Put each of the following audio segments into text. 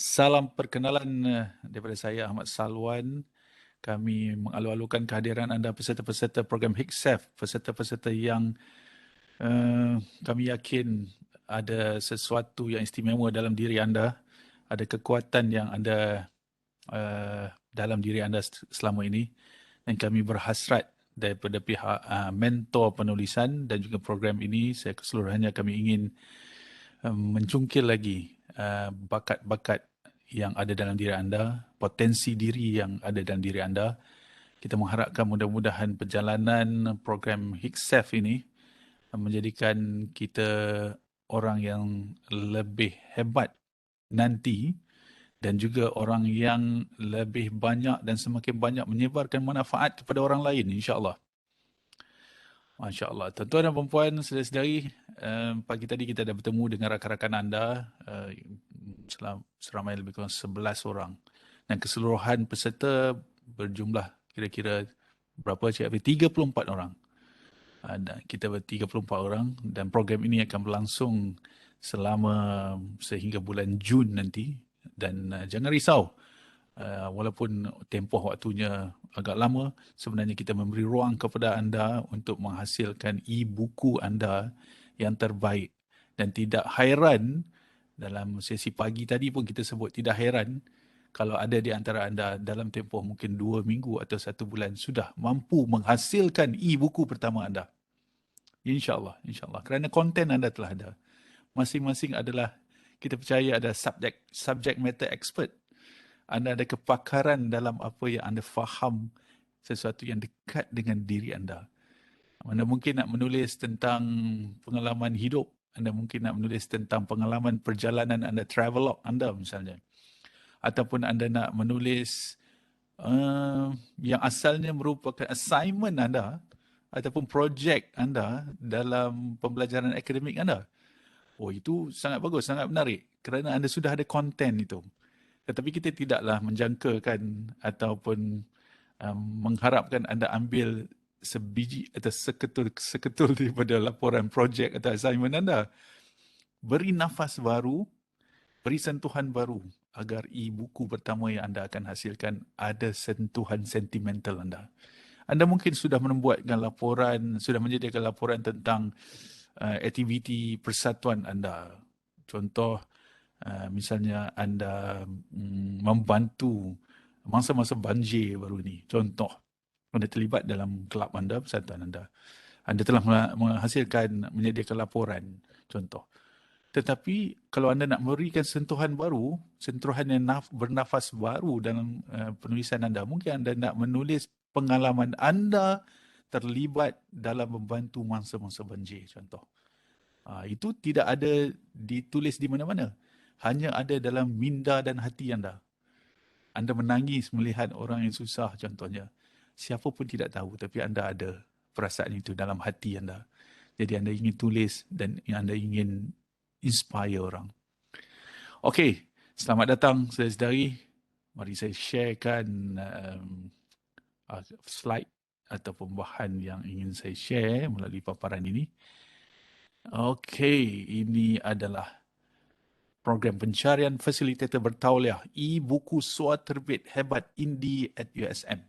Salam perkenalan daripada saya Ahmad Salwan. Kami mengalu-alukan kehadiran anda peserta-peserta program HICSEF, peserta-peserta yang kami yakin ada sesuatu yang istimewa dalam diri anda, ada kekuatan yang ada dalam diri anda selama ini, dan kami berhasrat daripada pihak mentor penulisan dan juga program ini, saya keseluruhannya kami ingin mencungkil lagi bakat-bakat yang ada dalam diri anda, potensi diri yang ada dalam diri anda. Kita mengharapkan mudah-mudahan perjalanan program HICSEF ini menjadikan kita orang yang lebih hebat nanti dan juga orang yang lebih banyak dan semakin banyak menyebarkan manfaat kepada orang lain, insya-Allah. Masya Allah. Tuan-tuan dan perempuan, saudara-saudari, pagi tadi kita dah bertemu dengan rakan-rakan anda, seramai lebih kurang 11 orang. Dan keseluruhan peserta berjumlah kira-kira berapa cik Afi? 34 orang. Dan kita ber-34 orang dan program ini akan berlangsung selama sehingga bulan Jun nanti. Dan jangan risau, walaupun tempoh waktunya agak lama, sebenarnya kita memberi ruang kepada anda untuk menghasilkan e-buku anda yang terbaik. Dan tidak hairan, dalam sesi pagi tadi pun kita sebut tidak hairan kalau ada di antara anda dalam tempoh mungkin 2 minggu atau 1 bulan sudah mampu menghasilkan e-buku pertama anda. InsyaAllah, insyaAllah. Kerana konten anda telah ada. Masing-masing adalah, kita percaya ada subject matter expert. Anda ada kepakaran dalam apa yang anda faham, sesuatu yang dekat dengan diri anda. Anda mungkin nak menulis tentang pengalaman hidup. Anda mungkin nak menulis tentang pengalaman perjalanan anda, travelog anda misalnya. Ataupun anda nak menulis yang asalnya merupakan assignment anda ataupun projek anda dalam pembelajaran akademik anda. Oh, itu sangat bagus, sangat menarik kerana anda sudah ada konten itu. Tetapi kita tidaklah menjangkakan ataupun mengharapkan anda ambil sebiji atau seketul daripada laporan projek atau assignment anda. Beri nafas baru, beri sentuhan baru agar e-buku pertama yang anda akan hasilkan ada sentuhan sentimental anda. Anda mungkin sudah membuatkan laporan, sudah menyediakan laporan tentang aktiviti persatuan anda. Contoh, misalnya anda membantu masa-masa banjir baru ni. Contoh, anda terlibat dalam kelab anda, persatuan anda. Anda telah menghasilkan, menyediakan laporan. Contoh. Tetapi kalau anda nak memberikan sentuhan baru, sentuhan yang bernafas baru dalam penulisan anda, mungkin anda nak menulis pengalaman anda terlibat dalam membantu masa-masa banjir, contoh. Itu tidak ada ditulis di mana-mana. Hanya ada dalam minda dan hati anda. Anda menangis melihat orang yang susah, contohnya. Siapa pun tidak tahu, tapi anda ada perasaan itu dalam hati anda. Jadi anda ingin tulis dan anda ingin inspire orang. Okey, selamat datang saudara-saudari. Mari saya sharekan slide ataupun bahan yang ingin saya share melalui paparan ini. Okey, ini adalah program pencarian fasilitator bertauliah e-buku suara terbit hebat indie at USM.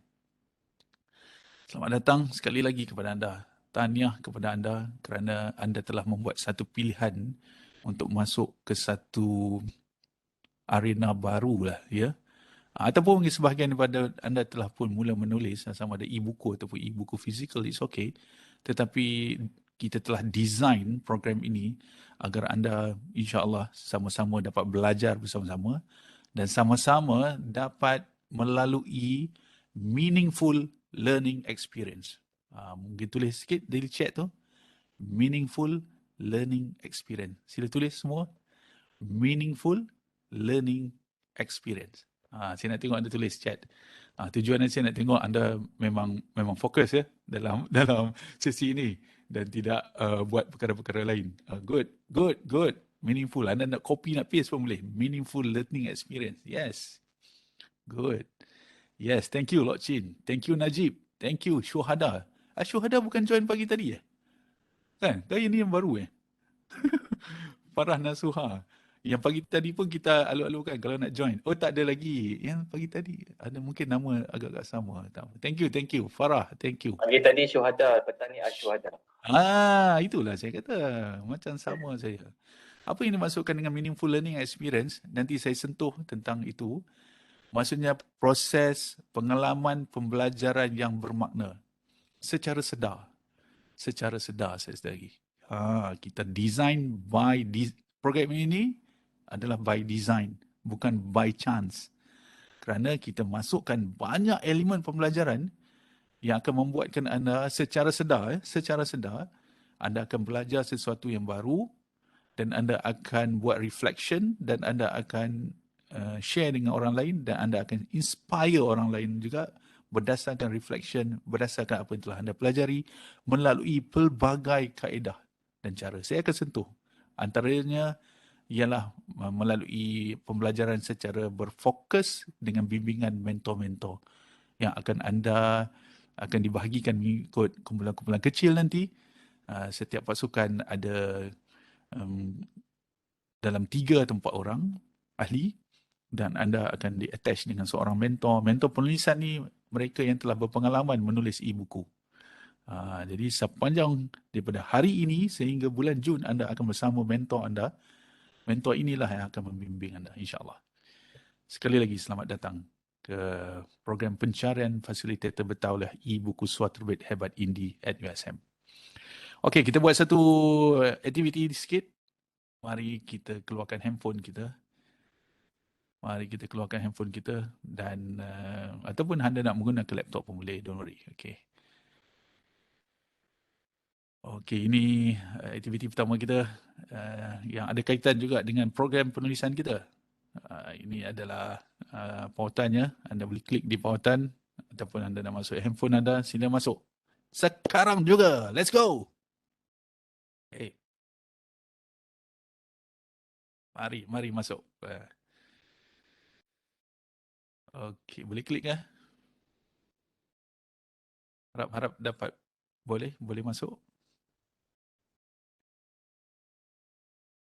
Selamat datang sekali lagi kepada anda. Tahniah kepada anda kerana anda telah membuat satu pilihan untuk masuk ke satu arena baru lah, ya. Ataupun mungkin sebahagian daripada anda telah pun mula menulis, sama ada e-buku ataupun e-buku fizikal, it's okay. Tetapi kita telah design program ini agar anda insya-Allah sama-sama dapat belajar bersama-sama dan sama-sama dapat melalui meaningful learning experience. Mungkin tulis sikit dari chat tu, meaningful learning experience. Sila tulis semua, meaningful learning experience. Saya nak tengok anda tulis chat. Tujuan saya nak tengok anda memang fokus ya dalam sesi ini dan tidak buat perkara-perkara lain. Good. Meaningful. Anda nak copy, nak paste pun boleh. Meaningful learning experience. Yes. Good. Yes, thank you Lok Chin. Thank you Najib. Thank you Syuhada. Syuhada bukan join pagi tadi ya? Kan? Tadi ni yang baru Farah Nasuha. Yang pagi tadi pun kita alu-alukan kalau nak join. Oh, tak ada lagi. Yang pagi tadi ada mungkin nama agak-agak sama. Thank you. Farah, thank you. Pagi tadi syuhada, petang ni asyuhada. Itulah saya kata. Macam sama saya. Apa yang dimaksudkan dengan meaningful learning experience, nanti saya sentuh tentang itu. Maksudnya proses pengalaman pembelajaran yang bermakna. Secara sedar. Secara sedar saya lagi. Kita design program ini adalah by design, bukan by chance. Kerana kita masukkan banyak elemen pembelajaran yang akan membuatkan anda secara sedar, anda akan belajar sesuatu yang baru dan anda akan buat reflection dan anda akan share dengan orang lain dan anda akan inspire orang lain juga berdasarkan reflection, berdasarkan apa yang telah anda pelajari melalui pelbagai kaedah dan cara. Saya akan sentuh. Antaranya ialah melalui pembelajaran secara berfokus dengan bimbingan mentor-mentor yang akan dibahagikan mengikut kumpulan-kumpulan kecil nanti. Setiap pasukan ada dalam 3 atau 4 orang ahli dan anda akan di-attach dengan seorang mentor. Mentor penulisan ni mereka yang telah berpengalaman menulis e-buku. Jadi sepanjang daripada hari ini sehingga bulan Jun anda akan bersama mentor anda. Mentor inilah yang akan membimbing anda, insyaAllah. Sekali lagi selamat datang ke program pencarian fasilitator bertaulah e-buku suatu terbit hebat indie at USM. Okey, kita buat satu aktiviti sikit. Mari kita keluarkan handphone kita. Dan ataupun anda nak menggunakan laptop pun boleh, don't worry. Okey, ini aktiviti pertama kita yang ada kaitan juga dengan program penulisan kita. Ini adalah pautannya. Anda boleh klik di pautan ataupun anda nak masuk handphone anda, sila masuk. Sekarang juga. Let's go. Mari masuk. Okey, boleh klik ke? Harap dapat. Boleh masuk.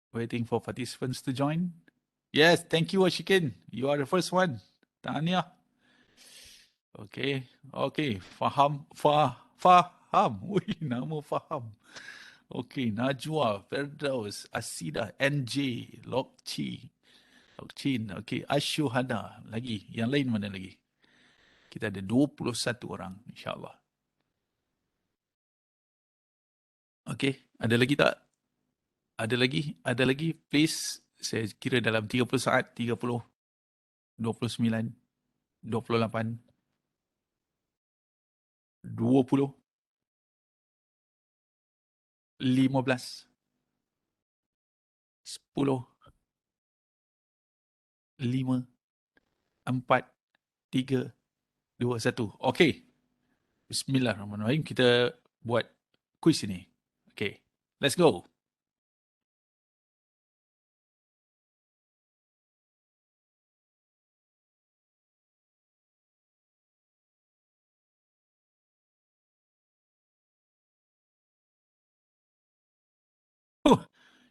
Waiting for participants to join. Yes, thank you Ashikin. You are the first one. Tahniah. Okey. Faham. Wih, nama Faham. Okey, Najwa, Firdaus, Asida, NJ, Lokchin. Okey, Ashuhada. Lagi, yang lain mana lagi? Kita ada 21 orang, insyaAllah. Okey, ada lagi tak? Ada lagi, please. Saya kira dalam 30 saat, 30, 29, 28, 20, 15, 10, 5, 4, 3, 2, 1. Okey. Bismillahirrahmanirrahim. Kita buat kuis ini. Okey. Let's go.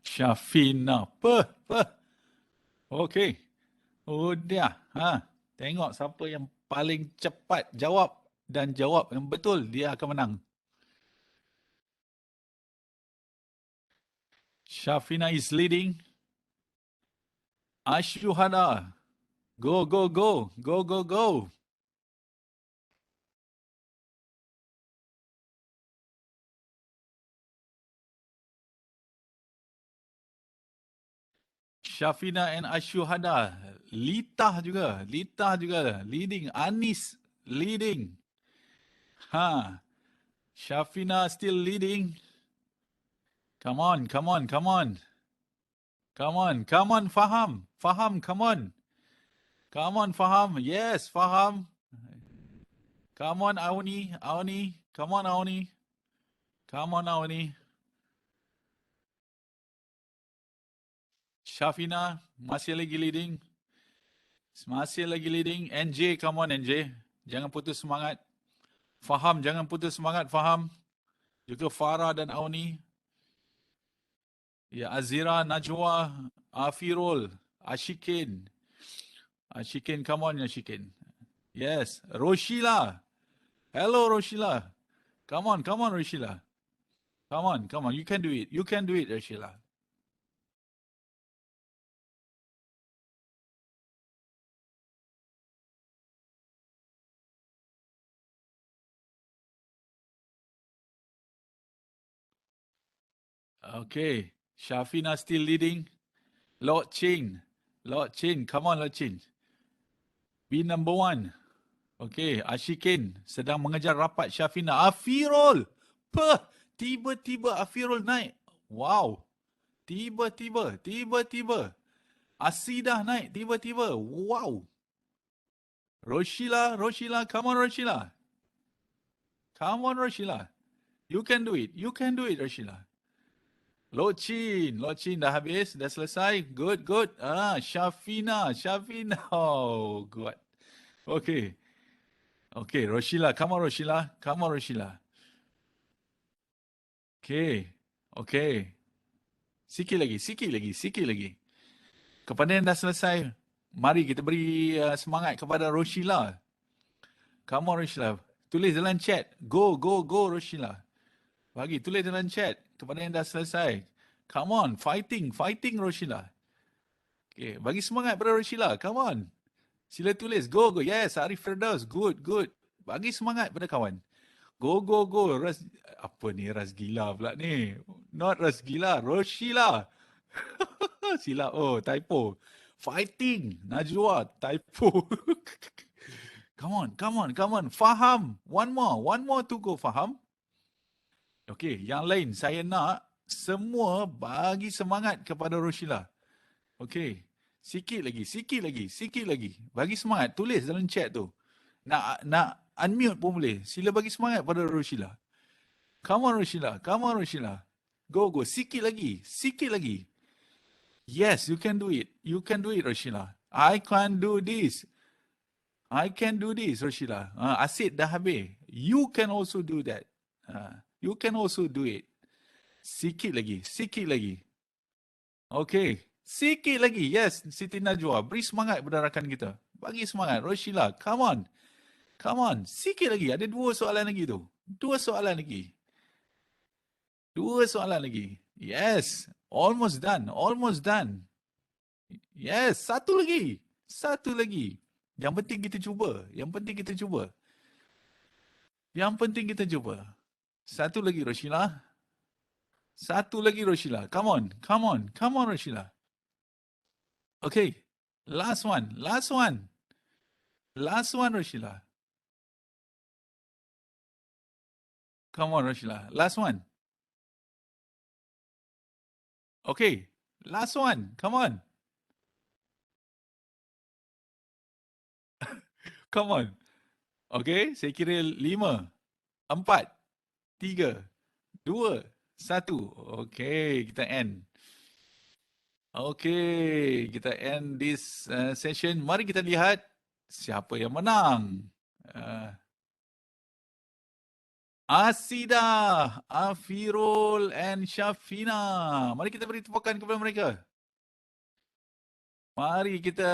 Syafina. Okey. Oh dia. Tengok siapa yang paling cepat jawab dan jawab yang betul, dia akan menang. Syafina is leading. Ashuhada. Go. Syafina and Ashuhada. Litah juga leading. Anis leading. Syafina still leading. Come on. Come on, Faham. Come on. Come on, Faham. Yes, Faham. Come on, Auni. Come on, Auni. Syafina masih lagi leading. NJ, come on, NJ. Jangan putus semangat. Faham, jangan putus semangat, Faham. Juga Farah dan Auni. Ya, Azira, Najwa, Afirul, Ashikin. Ashikin, come on, Ashikin. Yes, Roshila. Hello, Roshila. Come on, Roshila. Come on. You can do it. You can do it, Roshila. Okay. Shafina still leading. Lord Chin. Come on, Lord Chin. Be number one. Okay, Ashikin sedang mengejar rapat Syafina. Afirul. Pah, tiba-tiba Afirul naik. Wow. Tiba-tiba. Asidah naik tiba-tiba. Wow. Roshila, come on, Roshila. Come on, Roshila. You can do it, Roshila. Lochin dah habis, dah selesai. Good. Syafina. Oh, good. Okay. Roshila. Come on, Roshila. Okay. Sikit lagi. Kepada yang dah selesai, mari kita beri semangat kepada Roshila. Come on, Roshila. Tulis dalam chat. Go, Roshila. Tulis dalam chat kepada yang dah selesai. Come on, fighting, Roshila. Okay, bagi semangat pada Roshila. Come on. Sila tulis. Go. Yes, Arif Firdaus. Good. Bagi semangat pada kawan. Go. Apa ni, Ras Gila pula ni. Not Ras Gila, Roshila. Silap. Oh, typo. Fighting. Najwa, typo. Come on. Faham. One more to go, Faham. Okay, yang lain saya nak semua bagi semangat kepada Roshila. Okay, sikit lagi. Bagi semangat, tulis dalam chat tu. Nak unmute pun boleh. Sila bagi semangat pada Roshila. Come on, Roshila. Go. Sikit lagi. Yes, you can do it, Roshila. I can do this, Roshila. Asid dah habis. You can also do that. You can also do it. Sikit lagi. Okay. Sikit lagi. Yes, Siti Najwa. Beri semangat kepada rakan kita. Bagi semangat. Roshila, come on. Sikit lagi. Ada 2 soalan lagi tu. 2 soalan lagi. Yes. Almost done. Yes. Satu lagi. Yang penting kita cuba. Satu lagi, Roshila. Come on, Roshila. Okay. Last one, Roshila. Come on, Roshila. Last one. Okay. Last one. Come on. Okay. Saya kira 5, 4, 3, 2, 1. Okay. Kita end. Okay. Kita end this session. Mari kita lihat siapa yang menang. Asidah, Afirul and Syafina. Mari kita beri tepukan kepada mereka. Mari kita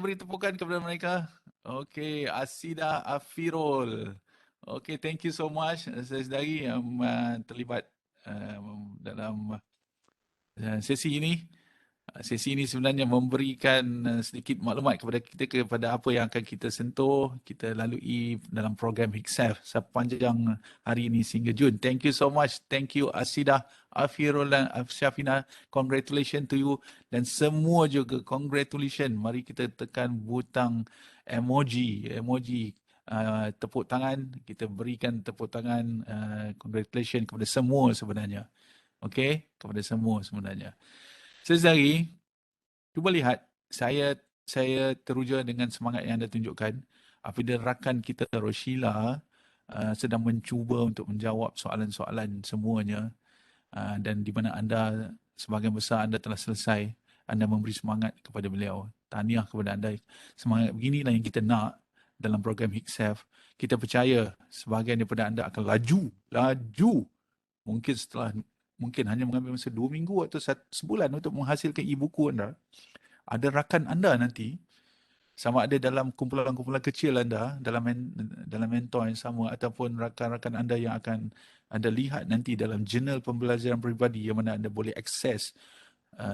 beri tepukan kepada mereka. Okay, Asidah, Afirul. Okay, thank you so much saudari yang terlibat dalam sesi ini. Sesi ini sebenarnya memberikan sedikit maklumat kepada kita kepada apa yang akan kita sentuh, kita lalui dalam program HICSAF sepanjang hari ini sehingga Jun. Thank you so much. Thank you Asidah, Afirul dan Syafina. Congratulations to you. Dan semua juga congratulations. Mari kita tekan butang emoji tepuk tangan. Kita berikan tepuk tangan congratulations kepada semua sebenarnya. Okay? Kepada semua sebenarnya. Sesekali, cuba lihat, saya teruja dengan semangat yang anda tunjukkan. Apabila rakan kita Roshila sedang mencuba untuk menjawab soalan-soalan semuanya, dan di mana anda, sebahagian besar anda telah selesai, anda memberi semangat kepada beliau. Tahniah kepada anda. Semangat beginilah yang kita nak dalam program HICSAF. Kita percaya sebahagian daripada anda akan laju mungkin hanya mengambil masa 2 minggu atau sebulan untuk menghasilkan e-buku anda, ada rakan anda nanti, sama ada dalam kumpulan-kumpulan kecil anda, dalam mentor yang sama, ataupun rakan-rakan anda yang akan anda lihat nanti dalam jurnal pembelajaran peribadi yang mana anda boleh akses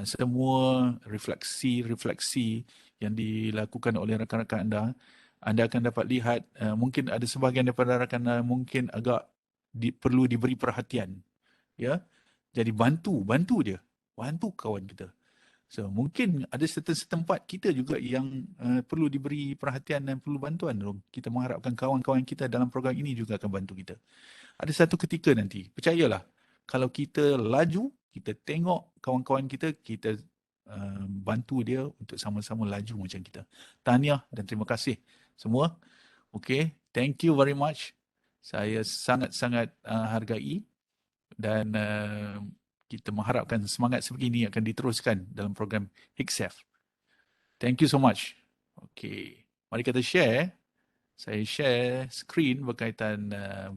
semua refleksi-refleksi yang dilakukan oleh rakan-rakan anda akan dapat lihat mungkin ada sebahagian daripada rakan anda mungkin agak perlu diberi perhatian, ya. Jadi bantu dia, bantu kawan kita. So mungkin ada setempat kita juga yang perlu diberi perhatian dan perlu bantuan. Kita mengharapkan kawan-kawan kita dalam program ini juga akan bantu kita. Ada satu ketika nanti, percayalah, kalau kita laju, kita tengok kawan-kawan kita, kita bantu dia untuk sama-sama laju macam kita. Tahniah dan terima kasih semua. Okay, thank you very much. Saya sangat-sangat hargai dan kita mengharapkan semangat sebegini akan diteruskan dalam program HICSEF. Thank you so much. Okay, mari kita share. Saya share screen berkaitan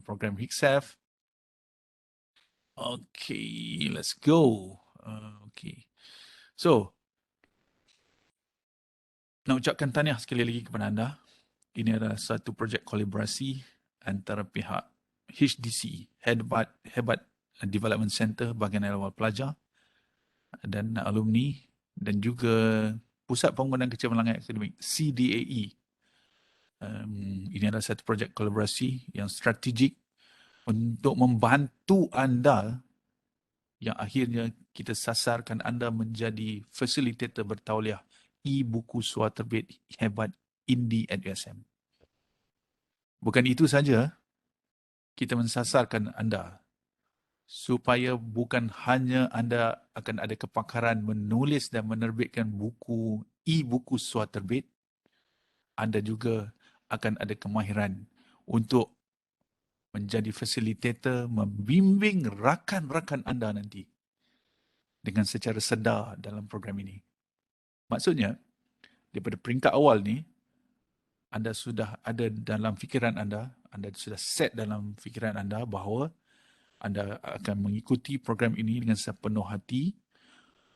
program HICSEF. Okay, let's go. Okay. So, nak ucapkan tahniah sekali lagi kepada anda. Ini adalah satu projek kolaborasi antara pihak HDC, Hebat Development Center Bahagian Awal Pelajar dan alumni, dan juga Pusat Pembangunan Kecemerlangan Akademik CDAE. Ini adalah satu projek kolaborasi yang strategik untuk membantu anda yang akhirnya kita sasarkan anda menjadi fasilitator bertauliah e-buku suara terbit Hebat Indie at USM. Bukan itu saja, kita mensasarkan anda supaya bukan hanya anda akan ada kepakaran menulis dan menerbitkan buku e-buku suara terbit, anda juga akan ada kemahiran untuk menjadi fasilitator, membimbing rakan-rakan anda nanti dengan secara sedar dalam program ini. Maksudnya, daripada peringkat awal ni, anda sudah ada dalam fikiran anda sudah set dalam fikiran anda bahawa anda akan mengikuti program ini dengan sepenuh hati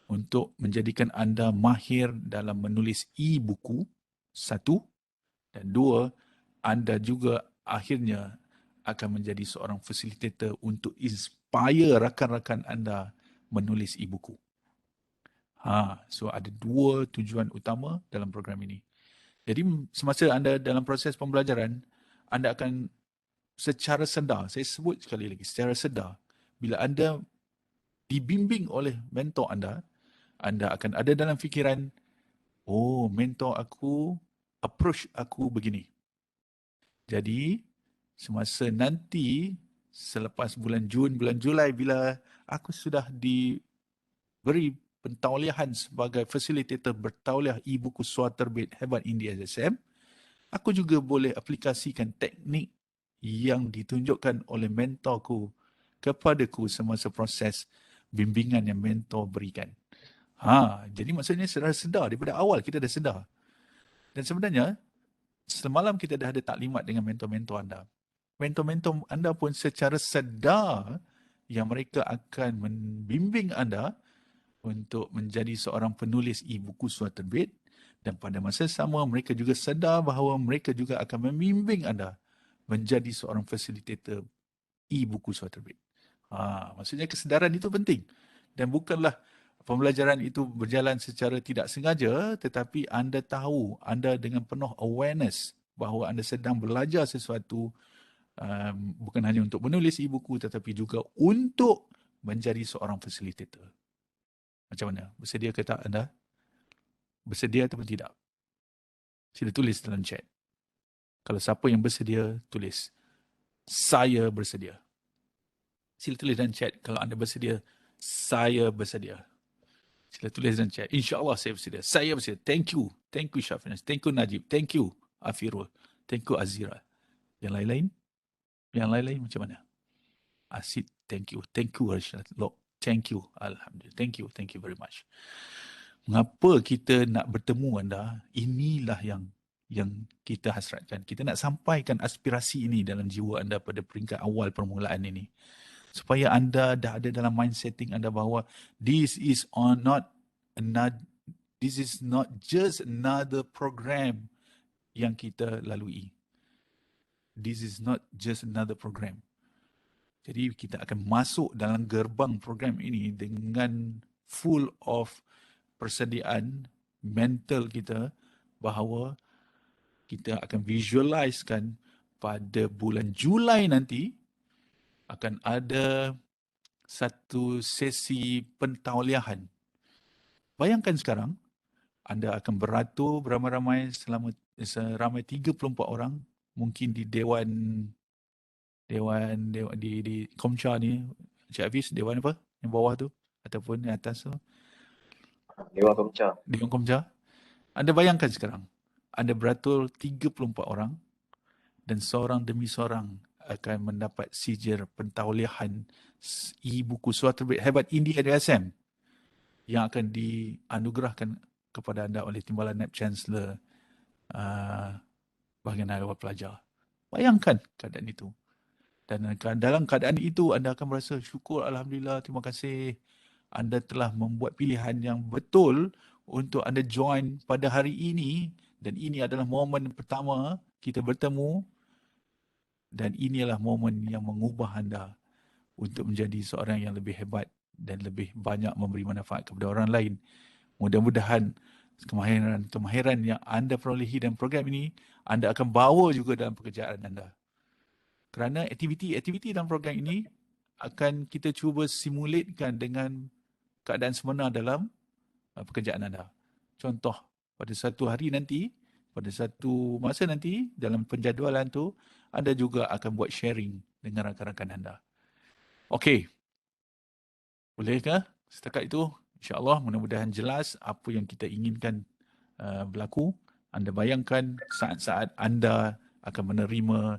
untuk menjadikan anda mahir dalam menulis e-buku, satu, dan dua, anda juga akhirnya akan menjadi seorang fasilitator untuk inspire rakan-rakan anda menulis e-buku. So ada dua tujuan utama dalam program ini. Jadi semasa anda dalam proses pembelajaran, anda akan secara sedar, saya sebut sekali lagi, secara sedar, bila anda dibimbing oleh mentor anda akan ada dalam fikiran, oh, mentor aku approach aku begini. Jadi, semasa nanti, selepas bulan Jun, bulan Julai, bila aku sudah diberi pentauliahan sebagai fasilitator bertauliah e-buku suara terbit Hebat Indie SSM, aku juga boleh aplikasikan teknik yang ditunjukkan oleh mentorku kepadaku semasa proses bimbingan yang mentor berikan. Jadi maksudnya secara sedar, daripada awal kita dah sedar. Dan sebenarnya, semalam kita dah ada taklimat dengan mentor-mentor anda. Mentor-mentor anda pun secara sedar yang mereka akan membimbing anda untuk menjadi seorang penulis e-buku suara terbit, dan pada masa sama mereka juga sedar bahawa mereka juga akan membimbing anda menjadi seorang fasilitator e-buku suara terbit. Maksudnya kesedaran itu penting. Dan bukanlah pembelajaran itu berjalan secara tidak sengaja, tetapi anda tahu, anda dengan penuh awareness bahawa anda sedang belajar sesuatu, bukan hanya untuk menulis e-buku, tetapi juga untuk menjadi seorang fasilitator. Macam mana? Bersedia ke tak anda? Bersedia ataupun tidak? Sila tulis dalam chat. Kalau siapa yang bersedia, tulis, saya bersedia. Sila tulis dalam chat. Kalau anda bersedia, saya bersedia. Sila tulis dalam chat. InsyaAllah saya bersedia. Saya bersedia. Thank you. Thank you Syafinas. Thank you Najib. Thank you Afirul. Thank you Azira. Yang lain-lain? Yang lain-lain macam mana? Asid. Thank you. Thank you Rashid. Thank you. Alhamdulillah. Thank you. Thank you very much. Mengapa kita nak bertemu anda? Inilah yang kita hasratkan. Kita nak sampaikan aspirasi ini dalam jiwa anda pada peringkat awal permulaan ini. supaya anda dah ada dalam mind setting anda bahawa this is on not another, this is not just another program yang kita lalui. This is not just another program. Jadi kita akan masuk dalam gerbang program ini dengan full of persediaan mental kita bahawa kita akan visualisekan pada bulan Julai nanti akan ada satu sesi pentauliahan. Bayangkan sekarang anda akan beratur beramai-ramai seramai 34 orang, mungkin di dewan di Komcha ni, Cik Hafiz, dewan apa? Yang bawah tu ataupun yang atas tu, Dewan Komcha. dewan Komcha. Anda bayangkan sekarang anda beratur 34 orang dan seorang demi seorang akan mendapat sijil pentauliahan e-buku Surat Terbit Hebat India DSM yang akan dianugerahkan kepada anda oleh Timbalan Naib Chancellor bahagian awal pelajar. Bayangkan keadaan itu. Dan dalam keadaan itu anda akan merasa syukur, Alhamdulillah, terima kasih anda telah membuat pilihan yang betul untuk anda join pada hari ini, dan ini adalah momen pertama kita bertemu, dan inilah momen yang mengubah anda untuk menjadi seorang yang lebih hebat dan lebih banyak memberi manfaat kepada orang lain. Mudah-mudahan kemahiran yang anda perolehi dalam program ini, anda akan bawa juga dalam pekerjaan anda. Kerana aktiviti dalam program ini akan kita cuba simulatekan dengan keadaan sebenar dalam pekerjaan anda. Contoh, pada satu hari nanti, pada satu masa nanti, dalam penjadualan tu, anda juga akan buat sharing dengan rakan-rakan anda. Okey. Bolehkah? Setakat itu, insya-Allah mudah-mudahan jelas apa yang kita inginkan berlaku. Anda bayangkan saat-saat anda akan menerima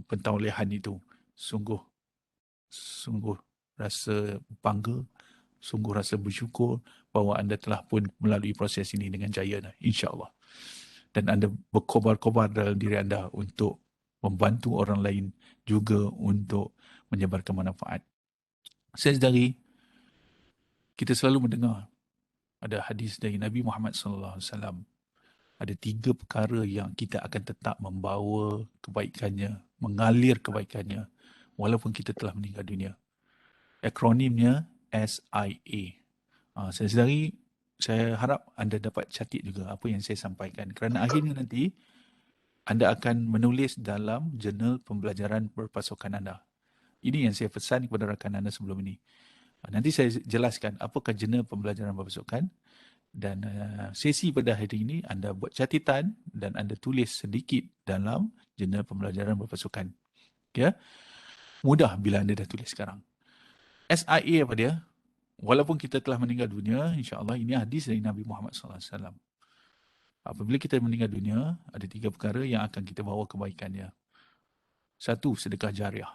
pentauliahan itu. Sungguh rasa bangga, sungguh rasa bersyukur bahawa anda telah pun melalui proses ini dengan jaya, insya-Allah. Dan anda berkobar-kobar dalam diri anda untuk membantu orang lain juga untuk menyebarkan manfaat. Sedari kita selalu mendengar ada hadis dari Nabi Muhammad SAW. Ada 3 perkara yang kita akan tetap membawa kebaikannya, mengalir kebaikannya walaupun kita telah meninggal dunia. Akronimnya SIA. Sedari saya harap anda dapat catat juga apa yang saya sampaikan, kerana akhirnya nanti anda akan menulis dalam jurnal pembelajaran berpasukan anda. Ini yang saya pesan kepada rakan anda sebelum ini. Nanti saya jelaskan apakah jurnal pembelajaran berpasukan, dan sesi pada hari ini anda buat catatan dan anda tulis sedikit dalam jurnal pembelajaran berpasukan. Ya. Mudah bila anda dah tulis sekarang. SIA apa dia? Walaupun kita telah meninggal dunia, insya-Allah, ini hadis dari Nabi Muhammad SAW. Apabila kita meninggal dunia, ada 3 perkara yang akan kita bawa kebaikannya. 1, sedekah jariah.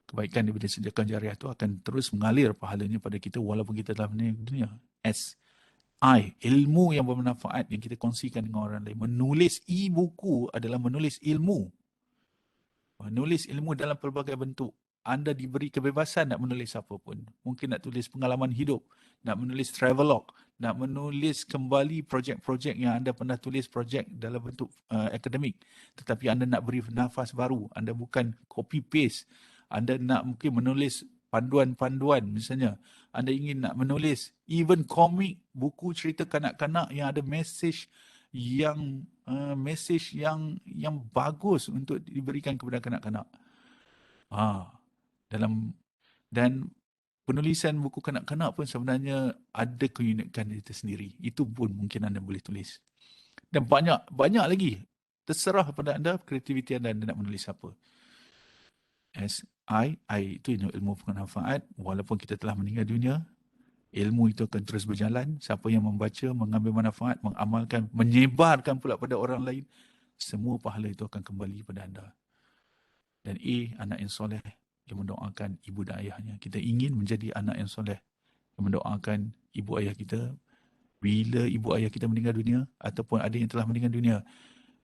Kebaikan daripada sedekah jariah itu akan terus mengalir pahalanya pada kita walaupun kita telah meninggal dunia. Ilmu yang bermanfaat yang kita kongsikan dengan orang lain. Menulis e-buku adalah menulis ilmu. Menulis ilmu dalam pelbagai bentuk. Anda diberi kebebasan nak menulis apa pun. Mungkin nak tulis pengalaman hidup, nak menulis travelog, nak menulis kembali projek-projek yang anda pernah tulis, projek dalam bentuk akademik. Tetapi anda nak beri nafas baru. Anda bukan copy paste. Anda nak mungkin menulis panduan-panduan misalnya. Anda ingin nak menulis even komik, buku cerita kanak-kanak yang ada message yang bagus untuk diberikan kepada kanak-kanak. Dan penulisan buku kanak-kanak pun sebenarnya ada keunikan itu sendiri. Itu pun mungkin anda boleh tulis. Dan banyak lagi. Terserah pada anda, kreativiti anda nak menulis apa. I itu ilmu bermanfaat. Walaupun kita telah meninggal dunia, ilmu itu akan terus berjalan. Siapa yang membaca, mengambil manfaat, mengamalkan, menyebarkan pula pada orang lain, semua pahala itu akan kembali pada anda. Dan anak yang soleh yang mendoakan ibu dan ayahnya. Kita ingin menjadi anak yang soleh yang mendoakan ibu ayah kita. Bila ibu ayah kita meninggal dunia ataupun ada yang telah meninggal dunia,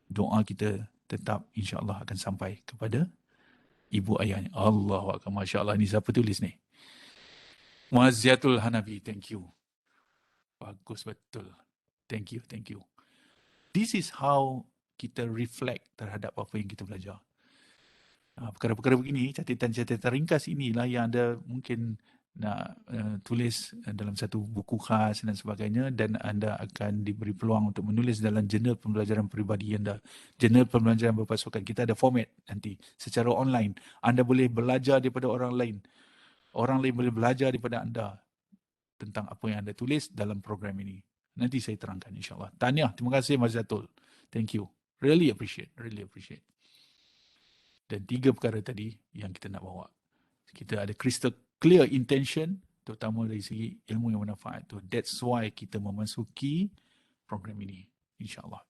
doa kita tetap insya-Allah akan sampai kepada ibu ayahnya. Allahu Akbar. Masya Allah. Ni siapa tulis ni? Muazziatul Hanafi. Thank you. Bagus betul. Thank you. Thank you. This is how kita reflect terhadap apa yang kita belajar. Perkara-perkara begini, catatan-catatan ringkas inilah yang anda mungkin nak tulis dalam satu buku khas dan sebagainya, dan anda akan diberi peluang untuk menulis dalam jurnal pembelajaran peribadi anda. Jurnal pembelajaran berpasukan. Kita ada format nanti secara online. Anda boleh belajar daripada orang lain. Orang lain boleh belajar daripada anda tentang apa yang anda tulis dalam program ini. Nanti saya terangkan insyaAllah. Tahniah. Terima kasih Mas Zatul. Thank you. Really appreciate. Really appreciate. Dan 3 perkara tadi yang kita nak bawa. Kita ada crystal clear intention, terutama dari segi ilmu yang bermanfaat tu. That's why kita memasuki program ini, insyaAllah.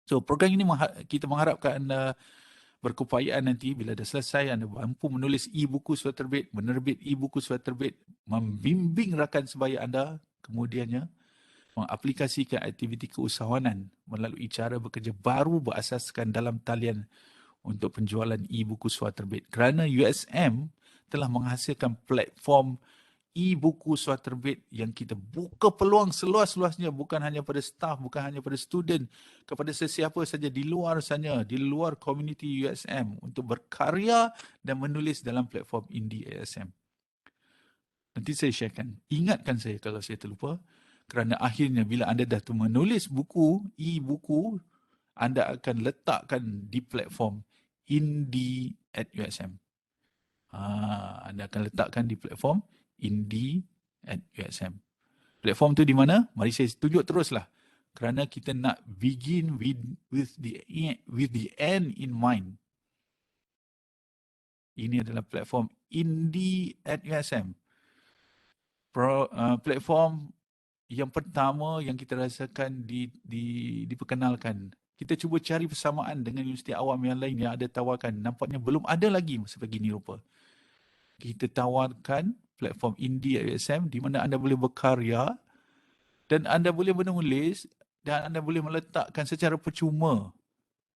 So, program ini kita mengharapkan anda berkeupayaan nanti bila dah selesai, anda mampu menulis e-buku surat terbit, menerbit e-buku surat terbit, membimbing rakan sebaya anda, kemudiannya mengaplikasikan aktiviti keusahawanan melalui cara bekerja baru berasaskan dalam talian untuk penjualan e-buku surat terbit. Kerana USM telah menghasilkan platform e-buku surat terbit yang kita buka peluang seluas-luasnya, bukan hanya pada staff, bukan hanya pada student, kepada sesiapa saja di luar sana, di luar komuniti USM untuk berkarya dan menulis dalam platform Indie ASM. Nanti saya sharekan. Ingatkan saya kalau saya terlupa, kerana akhirnya bila anda dah menulis buku, e-buku, anda akan letakkan di platform Indie at USM. Anda akan letakkan di platform Indie at USM. Platform tu di mana? Mari saya tunjuk teruslah. Kerana kita nak begin with the end in mind. Ini adalah platform Indie at USM. Platform yang pertama yang kita rasakan diperkenalkan. Kita cuba cari persamaan dengan universiti awam yang lain yang ada tawarkan. Nampaknya belum ada lagi seperti ini rupa. Kita tawarkan platform Indie USM di mana anda boleh berkarya dan anda boleh menulis dan anda boleh meletakkan secara percuma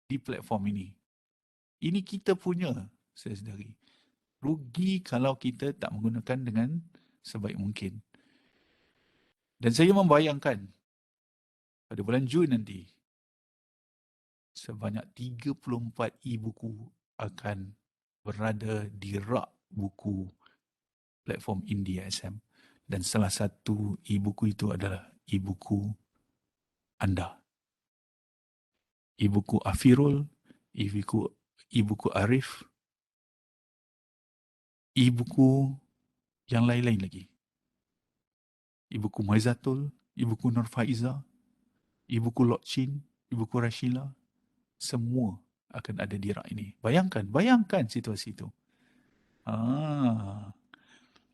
di platform ini. Ini kita punya sendiri. Rugi kalau kita tak menggunakan dengan sebaik mungkin. Dan saya membayangkan pada bulan Jun nanti, sebanyak 34 e-buku akan berada di rak buku platform Indie ASM. Dan salah satu e-buku itu adalah e-buku anda. E-buku Afirul, e-buku Arif, e-buku yang lain-lain lagi. E-buku Maizatul, e-buku Nur Faiza, e-buku Lokchin, e-buku Rashila, semua akan ada di rak ini. Bayangkan situasi itu.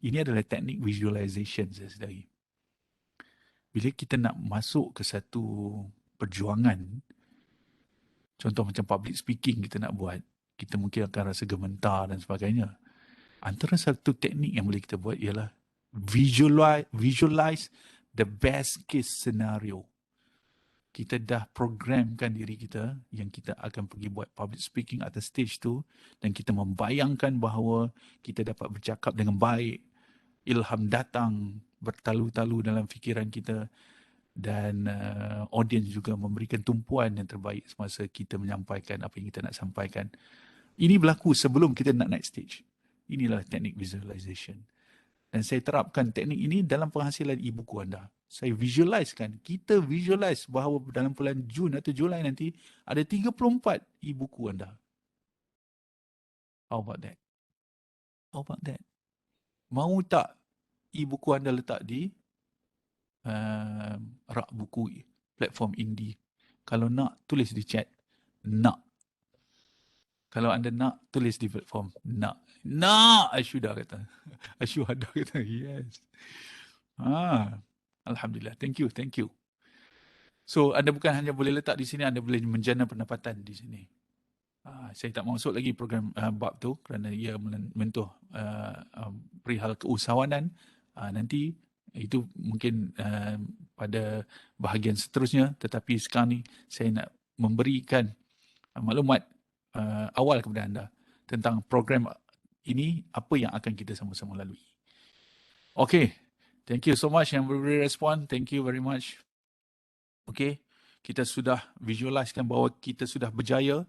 Ini adalah teknik visualization saya sedari. Bila kita nak masuk ke satu perjuangan, contoh macam public speaking kita nak buat, kita mungkin akan rasa gementar dan sebagainya. Antara satu teknik yang boleh kita buat ialah visualize the best case scenario. Kita dah programkan diri kita yang kita akan pergi buat public speaking atas stage tu, dan kita membayangkan bahawa kita dapat bercakap dengan baik, ilham datang bertalu-talu dalam fikiran kita, dan audience juga memberikan tumpuan yang terbaik semasa kita menyampaikan apa yang kita nak sampaikan. Ini berlaku sebelum kita nak naik stage. Inilah teknik visualization. Dan saya terapkan teknik ini dalam penghasilan e-buku anda. Saya visualizekan, kita visualize bahawa dalam bulan Jun atau Julai nanti ada 34 e-buku anda. How about that? How about that? Mau tak e-buku anda letak di rak buku platform Indie? Kalau nak, tulis di chat. Nak. Kalau anda nak, tulis di platform. Nak. Nak! Asyudah kata. Asyuhada kata. Yes. Alhamdulillah. Thank you. So, anda bukan hanya boleh letak di sini, anda boleh menjana pendapatan di sini. Saya tak masuk lagi program bab tu kerana ia menyentuh perihal keusahawanan. Nanti itu mungkin pada bahagian seterusnya, tetapi sekarang ni saya nak memberikan maklumat awal kepada anda tentang program ini, apa yang akan kita sama-sama lalui. Okay, thank you so much yang beri respon. Thank you very much. Okay, kita sudah visualisekan bahawa kita sudah berjaya.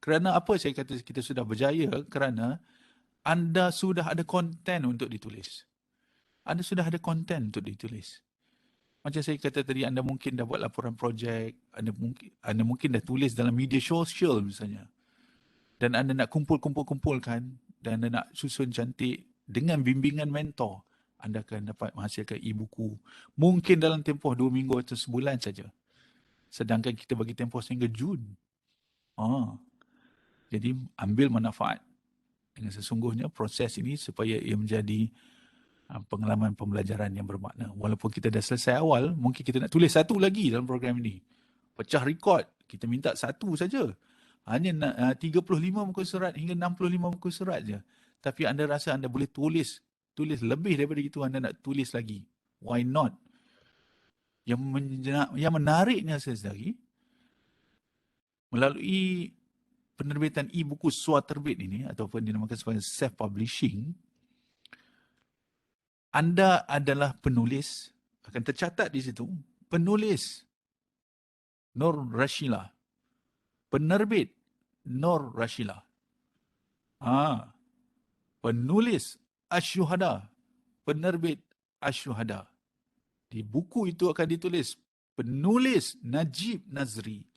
Kerana apa saya kata kita sudah berjaya? Kerana anda sudah ada konten untuk ditulis. Anda sudah ada konten untuk ditulis. Macam saya kata tadi, anda mungkin dah buat laporan projek, anda mungkin dah tulis dalam media sosial misalnya. Dan anda nak kumpulkan dan anda nak susun cantik dengan bimbingan mentor, anda akan dapat menghasilkan e-buku. Mungkin dalam tempoh 2 minggu atau sebulan saja. Sedangkan kita bagi tempoh sehingga Jun. Jadi ambil manfaat dengan sesungguhnya proses ini supaya ia menjadi pengalaman pembelajaran yang bermakna. Walaupun kita dah selesai awal, mungkin kita nak tulis satu lagi dalam program ini. Pecah rekod, kita minta satu saja. Hanya nak 35 muka surat hingga 65 muka surat je. Tapi anda rasa anda boleh tulis lebih daripada itu, anda nak tulis lagi. Why not? Yang menariknya sesedari, melalui penerbitan e-buku swaterbit ini, ataupun dinamakan sebagai self-publishing, anda adalah penulis, akan tercatat di situ, penulis Nur Rashila, penerbit Nur Rashila, penulis Asyuhada, penerbit Asyuhada. Di buku itu akan ditulis penulis Najib Nazri,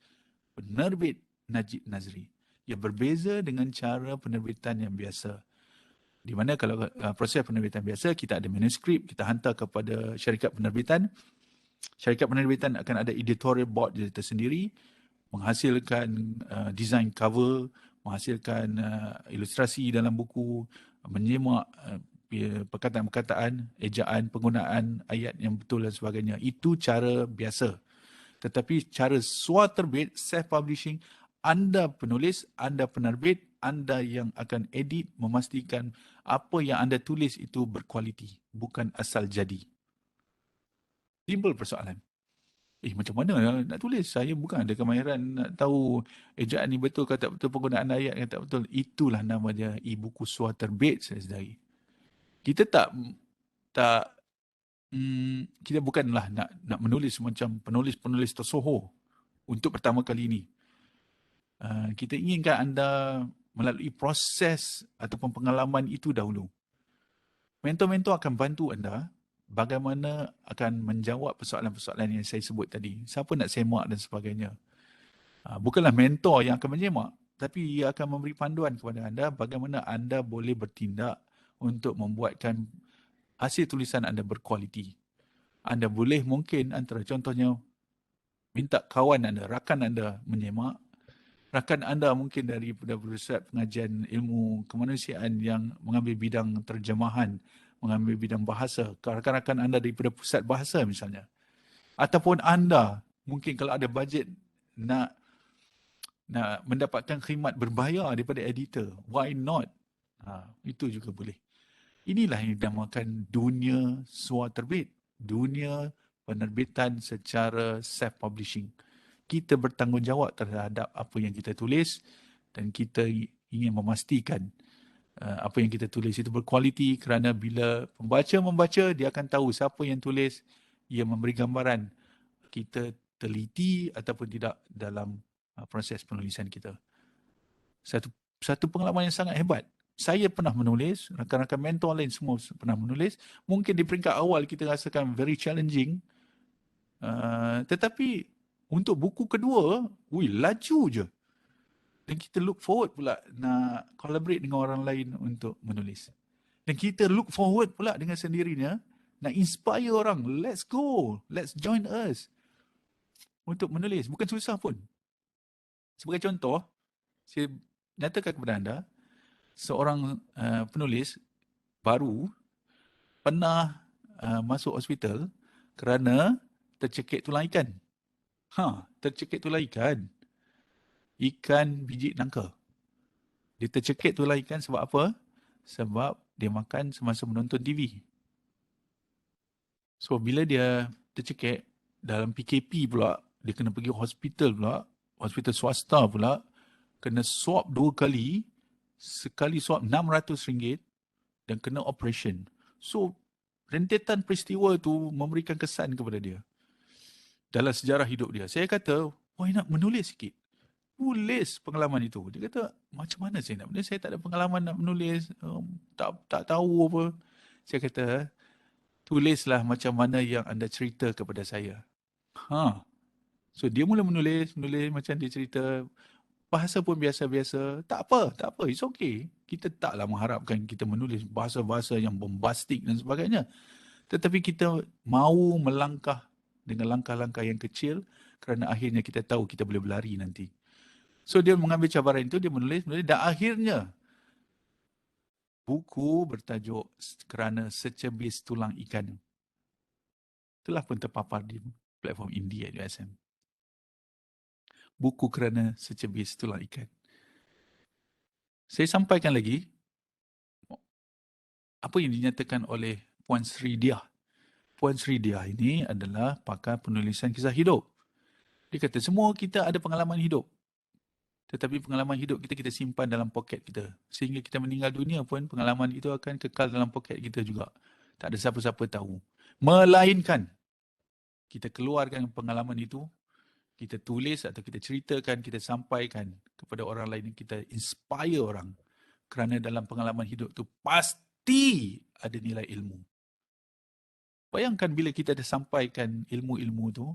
penerbit Najib Nazri. Ia berbeza dengan cara penerbitan yang biasa. Di mana kalau proses penerbitan biasa, kita ada manuskrip, kita hantar kepada syarikat penerbitan. Syarikat penerbitan akan ada editorial board dia tersendiri, menghasilkan design cover, menghasilkan ilustrasi dalam buku, menyemak perkataan-perkataan, ejaan, penggunaan ayat yang betul dan sebagainya. Itu cara biasa. Tetapi cara swaterbit, self-publishing, anda penulis, anda penerbit, anda yang akan edit, memastikan apa yang anda tulis itu berkualiti, bukan asal jadi. Simple persoalan. Macam mana nak tulis? Saya bukan ada kemahiran nak tahu ejaan ni betul ke tak betul, penggunaan ayat ke tak betul. Itulah nama dia e-buku swaterbit, saudari. Kita kita bukanlah nak menulis macam penulis-penulis tersohor untuk pertama kali ini. Kita inginkan anda melalui proses ataupun pengalaman itu dahulu. Mentor-mentor akan bantu anda bagaimana akan menjawab persoalan-persoalan yang saya sebut tadi. Siapa nak semak dan sebagainya. Bukanlah mentor yang akan menyemak, tapi ia akan memberi panduan kepada anda bagaimana anda boleh bertindak untuk membuatkan hasil tulisan anda berkualiti. Anda boleh mungkin antara contohnya minta kawan anda, rakan anda menyemak. Rakan anda mungkin daripada pusat pengajian ilmu kemanusiaan yang mengambil bidang terjemahan, mengambil bidang bahasa. Rakan-rakan anda daripada pusat bahasa misalnya. Ataupun anda mungkin kalau ada bajet nak mendapatkan khidmat berbayar daripada editor. Why not? Itu juga boleh. Inilah yang dinamakan dunia swaterbit. Dunia penerbitan secara self-publishing. Kita bertanggungjawab terhadap apa yang kita tulis dan kita ingin memastikan apa yang kita tulis itu berkualiti, kerana bila pembaca membaca, dia akan tahu siapa yang tulis, ia memberi gambaran kita teliti ataupun tidak dalam proses penulisan kita. Satu pengalaman yang sangat hebat. Saya pernah menulis, rakan-rakan mentor lain semua pernah menulis. Mungkin di peringkat awal kita rasakan very challenging. Tetapi untuk buku kedua, laju je. Dan kita look forward pula nak collaborate dengan orang lain untuk menulis. Dan kita look forward pula dengan sendirinya nak inspire orang. Let's go. Let's join us. Untuk menulis. Bukan susah pun. Sebagai contoh, saya nyatakan kepada anda, seorang penulis baru pernah masuk hospital kerana tercekik tulang ikan. Tercekik tulang ikan. Ikan biji nangka. Dia tercekik tulang ikan sebab apa? Sebab dia makan semasa menonton TV. So, bila dia tercekik, dalam PKP pula, dia kena pergi hospital pula, hospital swasta pula, kena swab 2 kali sekali suap RM600 dan kena operation. So, rentetan peristiwa tu memberikan kesan kepada dia dalam sejarah hidup dia. Saya kata, why not menulis sikit? Tulis pengalaman itu. Dia kata, macam mana saya nak menulis? Saya tak ada pengalaman nak menulis. Tak tahu apa. Saya kata, tulislah macam mana yang anda cerita kepada saya. So dia mula menulis macam dia cerita. Bahasa pun biasa-biasa. Tak apa. It's okay. Kita taklah mengharapkan kita menulis bahasa-bahasa yang bombastik dan sebagainya. Tetapi kita mahu melangkah dengan langkah-langkah yang kecil kerana akhirnya kita tahu kita boleh berlari nanti. So dia mengambil cabaran itu, dia menulis dan akhirnya buku bertajuk Kerana Secebis Tulang Ikan. Itulah pun terpapar di platform Indie at USM. Buku Kerana Secebis Tulang Ikan. Saya sampaikan lagi apa yang dinyatakan oleh Puan Sri Diah. Puan Sri Diah ini adalah pakar penulisan kisah hidup. Dia kata semua kita ada pengalaman hidup. Tetapi pengalaman hidup kita simpan dalam poket kita. Sehingga kita meninggal dunia pun pengalaman itu akan kekal dalam poket kita juga. Tak ada siapa-siapa tahu. Melainkan kita keluarkan pengalaman itu, kita tulis atau kita ceritakan, kita sampaikan kepada orang lain, kita inspire orang. Kerana dalam pengalaman hidup tu pasti ada nilai ilmu. Bayangkan bila kita ada sampaikan ilmu-ilmu tu,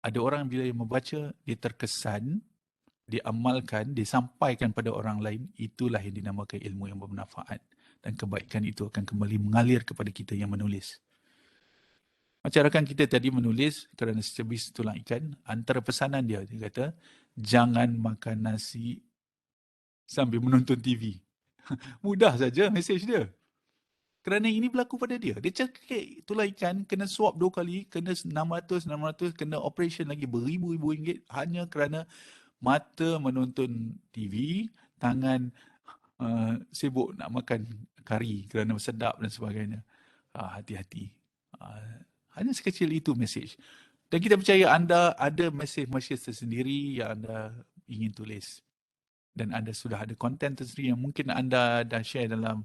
ada orang bila membaca, dia terkesan, dia amalkan, dia sampaikan pada orang lain, itulah yang dinamakan ilmu yang bermanfaat. Dan kebaikan itu akan kembali mengalir kepada kita yang menulis. Macam rakan kita tadi menulis kerana secebis tulang ikan, antara pesanan dia kata, jangan makan nasi sambil menonton TV. Mudah saja mesej dia. Kerana ini berlaku pada dia. Dia cakap tulang ikan kena swab 2 kali, kena 600, kena operation lagi beribu-ribu ringgit hanya kerana mata menonton TV, tangan sibuk nak makan kari kerana sedap dan sebagainya. Hati-hati. Hanya sekecil itu mesej. Dan kita percaya anda ada mesej-mesej tersendiri yang anda ingin tulis. Dan anda sudah ada konten tersendiri yang mungkin anda dah share dalam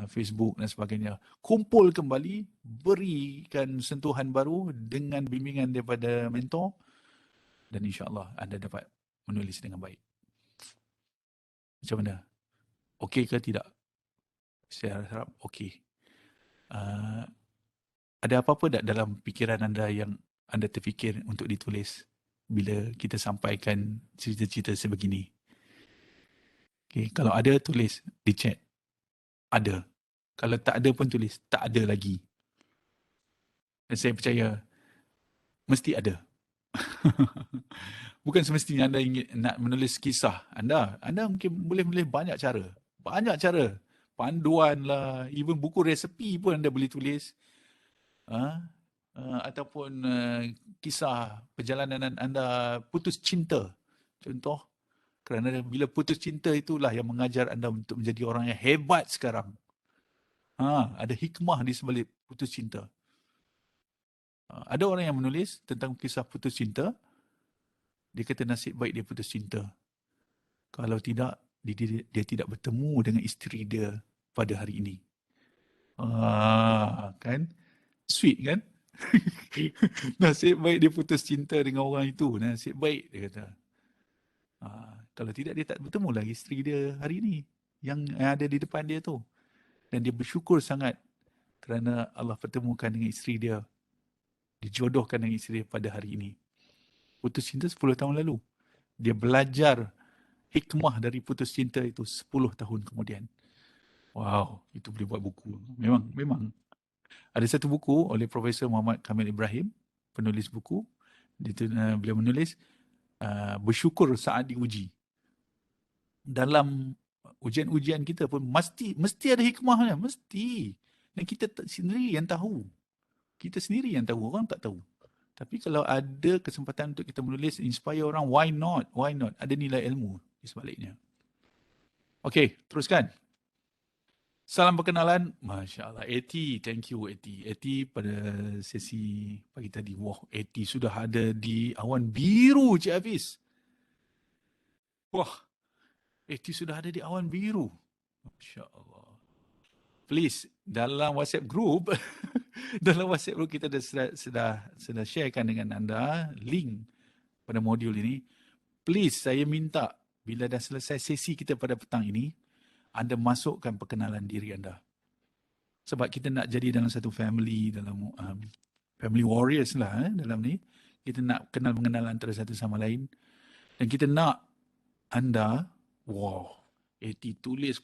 Facebook dan sebagainya. Kumpul kembali, berikan sentuhan baru dengan bimbingan daripada mentor dan insya-Allah anda dapat menulis dengan baik. Macam mana? Okey ke tidak? Saya harap okey. Ada apa-apa tak dalam fikiran anda yang anda terfikir untuk ditulis bila kita sampaikan cerita-cerita sebegini? Okay, kalau ada, tulis di chat. Ada. Kalau tak ada pun tulis, tak ada lagi. Dan saya percaya, mesti ada. Bukan semestinya anda ingin nak menulis kisah anda. Anda mungkin boleh menulis banyak cara. Banyak cara. Panduan lah, even buku resepi pun anda boleh tulis. Ataupun kisah perjalanan anda putus cinta. Contoh, kerana bila putus cinta itulah yang mengajar anda untuk menjadi orang yang hebat sekarang. Ada hikmah di sebalik putus cinta. Ada orang yang menulis tentang kisah putus cinta. Dia kata nasib baik dia putus cinta. Kalau tidak, dia tidak bertemu dengan isteri dia pada hari ini. Kan? Sweet kan? Nasib baik dia putus cinta dengan orang itu. Nasib baik dia kata. Kalau tidak dia tak bertemu lagi isteri dia hari ini. Yang ada di depan dia tu. Dan dia bersyukur sangat kerana Allah pertemukan dengan isteri dia. Dijodohkan dengan isteri dia pada hari ini. Putus cinta 10 tahun lalu. Dia belajar hikmah dari putus cinta itu 10 tahun kemudian. Wow, itu boleh buat buku. Memang. Ada satu buku oleh Profesor Muhammad Kamil Ibrahim, penulis buku. Beliau menulis, bersyukur saat diuji. Dalam ujian-ujian kita pun mesti ada hikmahnya. Mesti. Dan kita sendiri yang tahu. Kita sendiri yang tahu. Orang tak tahu. Tapi kalau ada kesempatan untuk kita menulis, inspire orang, why not? Why not? Ada nilai ilmu di sebaliknya. Okey, teruskan. Salam perkenalan. Masya Allah. Eti, thank you Eti. Eti pada sesi pagi tadi. Wah, Eti sudah ada di awan biru, Cik Hafiz. Wah, sudah ada di awan biru. Masya Allah. Please, dalam WhatsApp group, dalam WhatsApp group kita sudah sharekan dengan anda link pada modul ini. Please, saya minta bila dah selesai sesi kita pada petang ini, anda masukkan perkenalan diri anda. Sebab kita nak jadi dalam satu family, dalam family warriors lah dalam ni. Kita nak kenal mengenal antara satu sama lain. Dan kita nak anda, wow, tulis,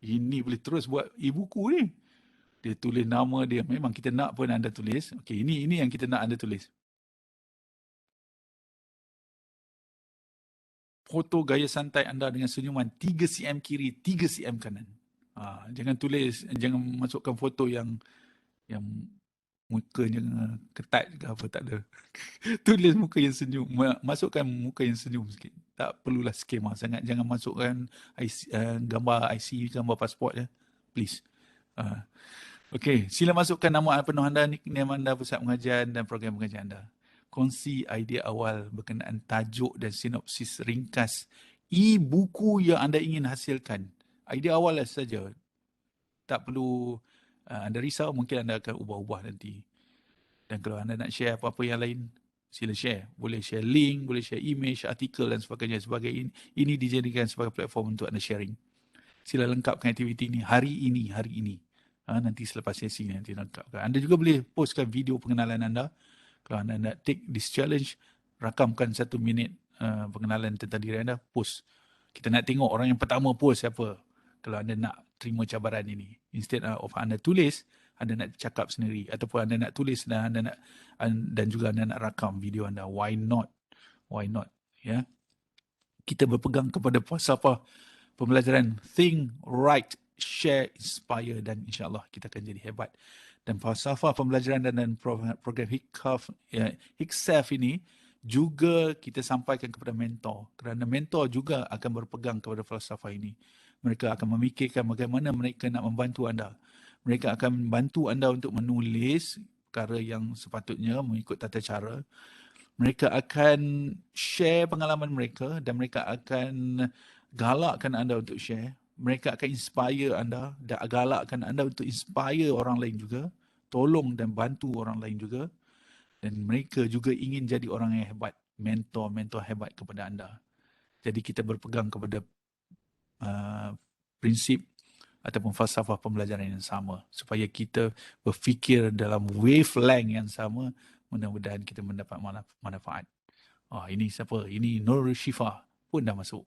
ini boleh terus buat e-buku ni. Dia tulis nama dia, memang kita nak pun anda tulis. Okey, ini yang kita nak anda tulis. Foto gaya santai anda dengan senyuman 3 cm kiri, 3 cm kanan. Jangan tulis, jangan masukkan foto yang mukanya ketat ke apa, tak ada. Tulis muka yang senyum, masukkan muka yang senyum sikit. Tak perlulah skema sangat, jangan masukkan gambar IC, gambar pasport ya. Please. Okey, sila masukkan nama penuh anda, nickname anda, pusat pengajian dan program pengajian anda. Kongsi idea awal berkenaan tajuk dan sinopsis ringkas e-buku yang anda ingin hasilkan. Idea awal saja. Tak perlu anda risau, mungkin anda akan ubah-ubah nanti. Dan kalau anda nak share apa-apa yang lain, sila share. Boleh share link, boleh share image, artikel dan sebagainya. Ini dijadikan sebagai platform untuk anda sharing. Sila lengkapkan aktiviti ini hari ini. Nanti selepas sesi nanti lengkapkan. Anda juga boleh postkan video pengenalan anda. Kalau anda nak take this challenge, rakamkan 1 minit pengenalan tentang diri anda, post. Kita nak tengok orang yang pertama post siapa. Kalau anda nak terima cabaran ini. Instead of anda tulis, anda nak cakap sendiri. Ataupun anda nak tulis dan juga anda nak rakam video anda. Why not? Ya. Kita berpegang kepada falsafah pembelajaran think, write, share, inspire dan insyaAllah kita akan jadi hebat. Dan falsafah pembelajaran dan program HICSAF ini juga kita sampaikan kepada mentor. Kerana mentor juga akan berpegang kepada falsafah ini. Mereka akan memikirkan bagaimana mereka nak membantu anda. Mereka akan membantu anda untuk menulis perkara yang sepatutnya mengikut tata cara. Mereka akan share pengalaman mereka dan mereka akan galakkan anda untuk share. Mereka akan inspire anda dan galakkan anda untuk inspire orang lain juga. Tolong dan bantu orang lain juga. Dan mereka juga ingin jadi orang yang hebat. Mentor hebat kepada anda. Jadi kita berpegang kepada prinsip ataupun falsafah pembelajaran yang sama. Supaya kita berfikir dalam wavelength yang sama. Mudah-mudahan kita mendapat manfaat. Ini siapa? Ini Nur Shifa pun dah masuk.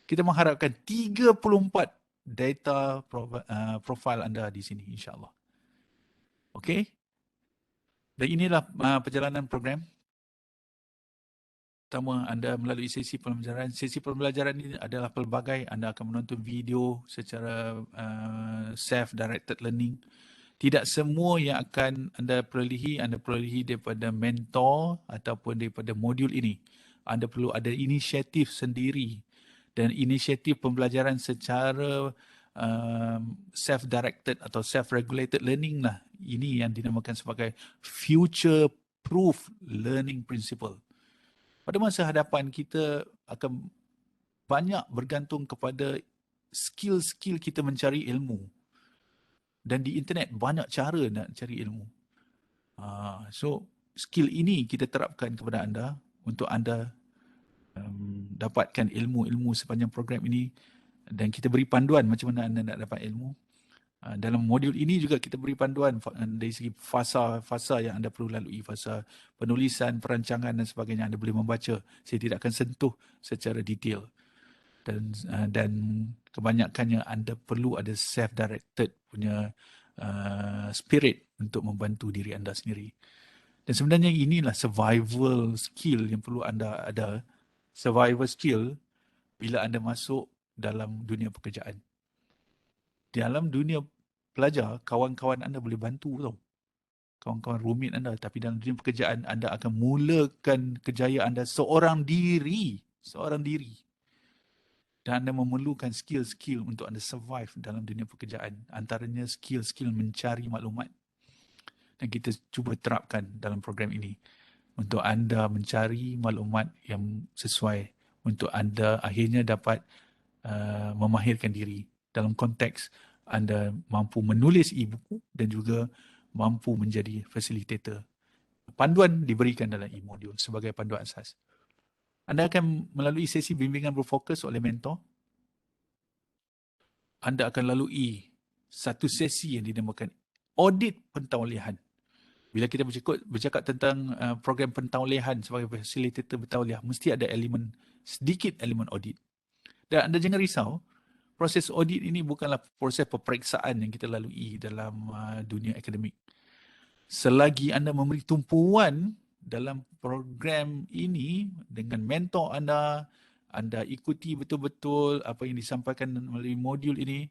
Kita mengharapkan 34 data profil anda di sini insyaAllah. Okey? Dan inilah perjalanan program. Pertama, anda melalui sesi pembelajaran. Sesi pembelajaran ini adalah pelbagai. Anda akan menonton video secara self-directed learning. Tidak semua yang akan anda perolehi daripada mentor ataupun daripada modul ini. Anda perlu ada inisiatif sendiri. Dan inisiatif pembelajaran secara self-directed atau self-regulated learning lah. Ini yang dinamakan sebagai future-proof learning principle. Pada masa hadapan kita akan banyak bergantung kepada skill-skill kita mencari ilmu. Dan di internet banyak cara nak cari ilmu. So, skill ini kita terapkan kepada anda untuk anda dapatkan ilmu-ilmu sepanjang program ini dan kita beri panduan macam mana anda nak dapat ilmu. Dalam modul ini juga kita beri panduan dari segi fasa yang anda perlu lalui, fasa penulisan, perancangan dan sebagainya. Anda boleh membaca. Saya tidak akan sentuh secara detail. Dan kebanyakannya anda perlu ada self-directed punya spirit untuk membantu diri anda sendiri. Dan sebenarnya inilah survival skill yang perlu anda ada. Survival skill bila anda masuk dalam dunia pekerjaan. Dalam dunia pelajar, kawan-kawan anda boleh bantu tau. Kawan-kawan roommate anda. Tapi dalam dunia pekerjaan, anda akan mulakan kejayaan anda seorang diri. Dan anda memerlukan skill-skill untuk anda survive dalam dunia pekerjaan. Antaranya skill-skill mencari maklumat. Dan kita cuba terapkan dalam program ini. Untuk anda mencari maklumat yang sesuai untuk anda akhirnya dapat memahirkan diri dalam konteks anda mampu menulis e-buku dan juga mampu menjadi facilitator. Panduan diberikan dalam e-module sebagai panduan asas. Anda akan melalui sesi bimbingan berfokus oleh mentor. Anda akan lalui satu sesi yang dinamakan audit pentauliahan. Bila kita bercakap tentang program pentauliahan sebagai facilitator bertauliah, mesti ada sedikit elemen audit. Dan anda jangan risau, proses audit ini bukanlah proses peperiksaan yang kita lalui dalam dunia akademik. Selagi anda memberi tumpuan dalam program ini dengan mentor anda ikuti betul-betul apa yang disampaikan melalui modul ini,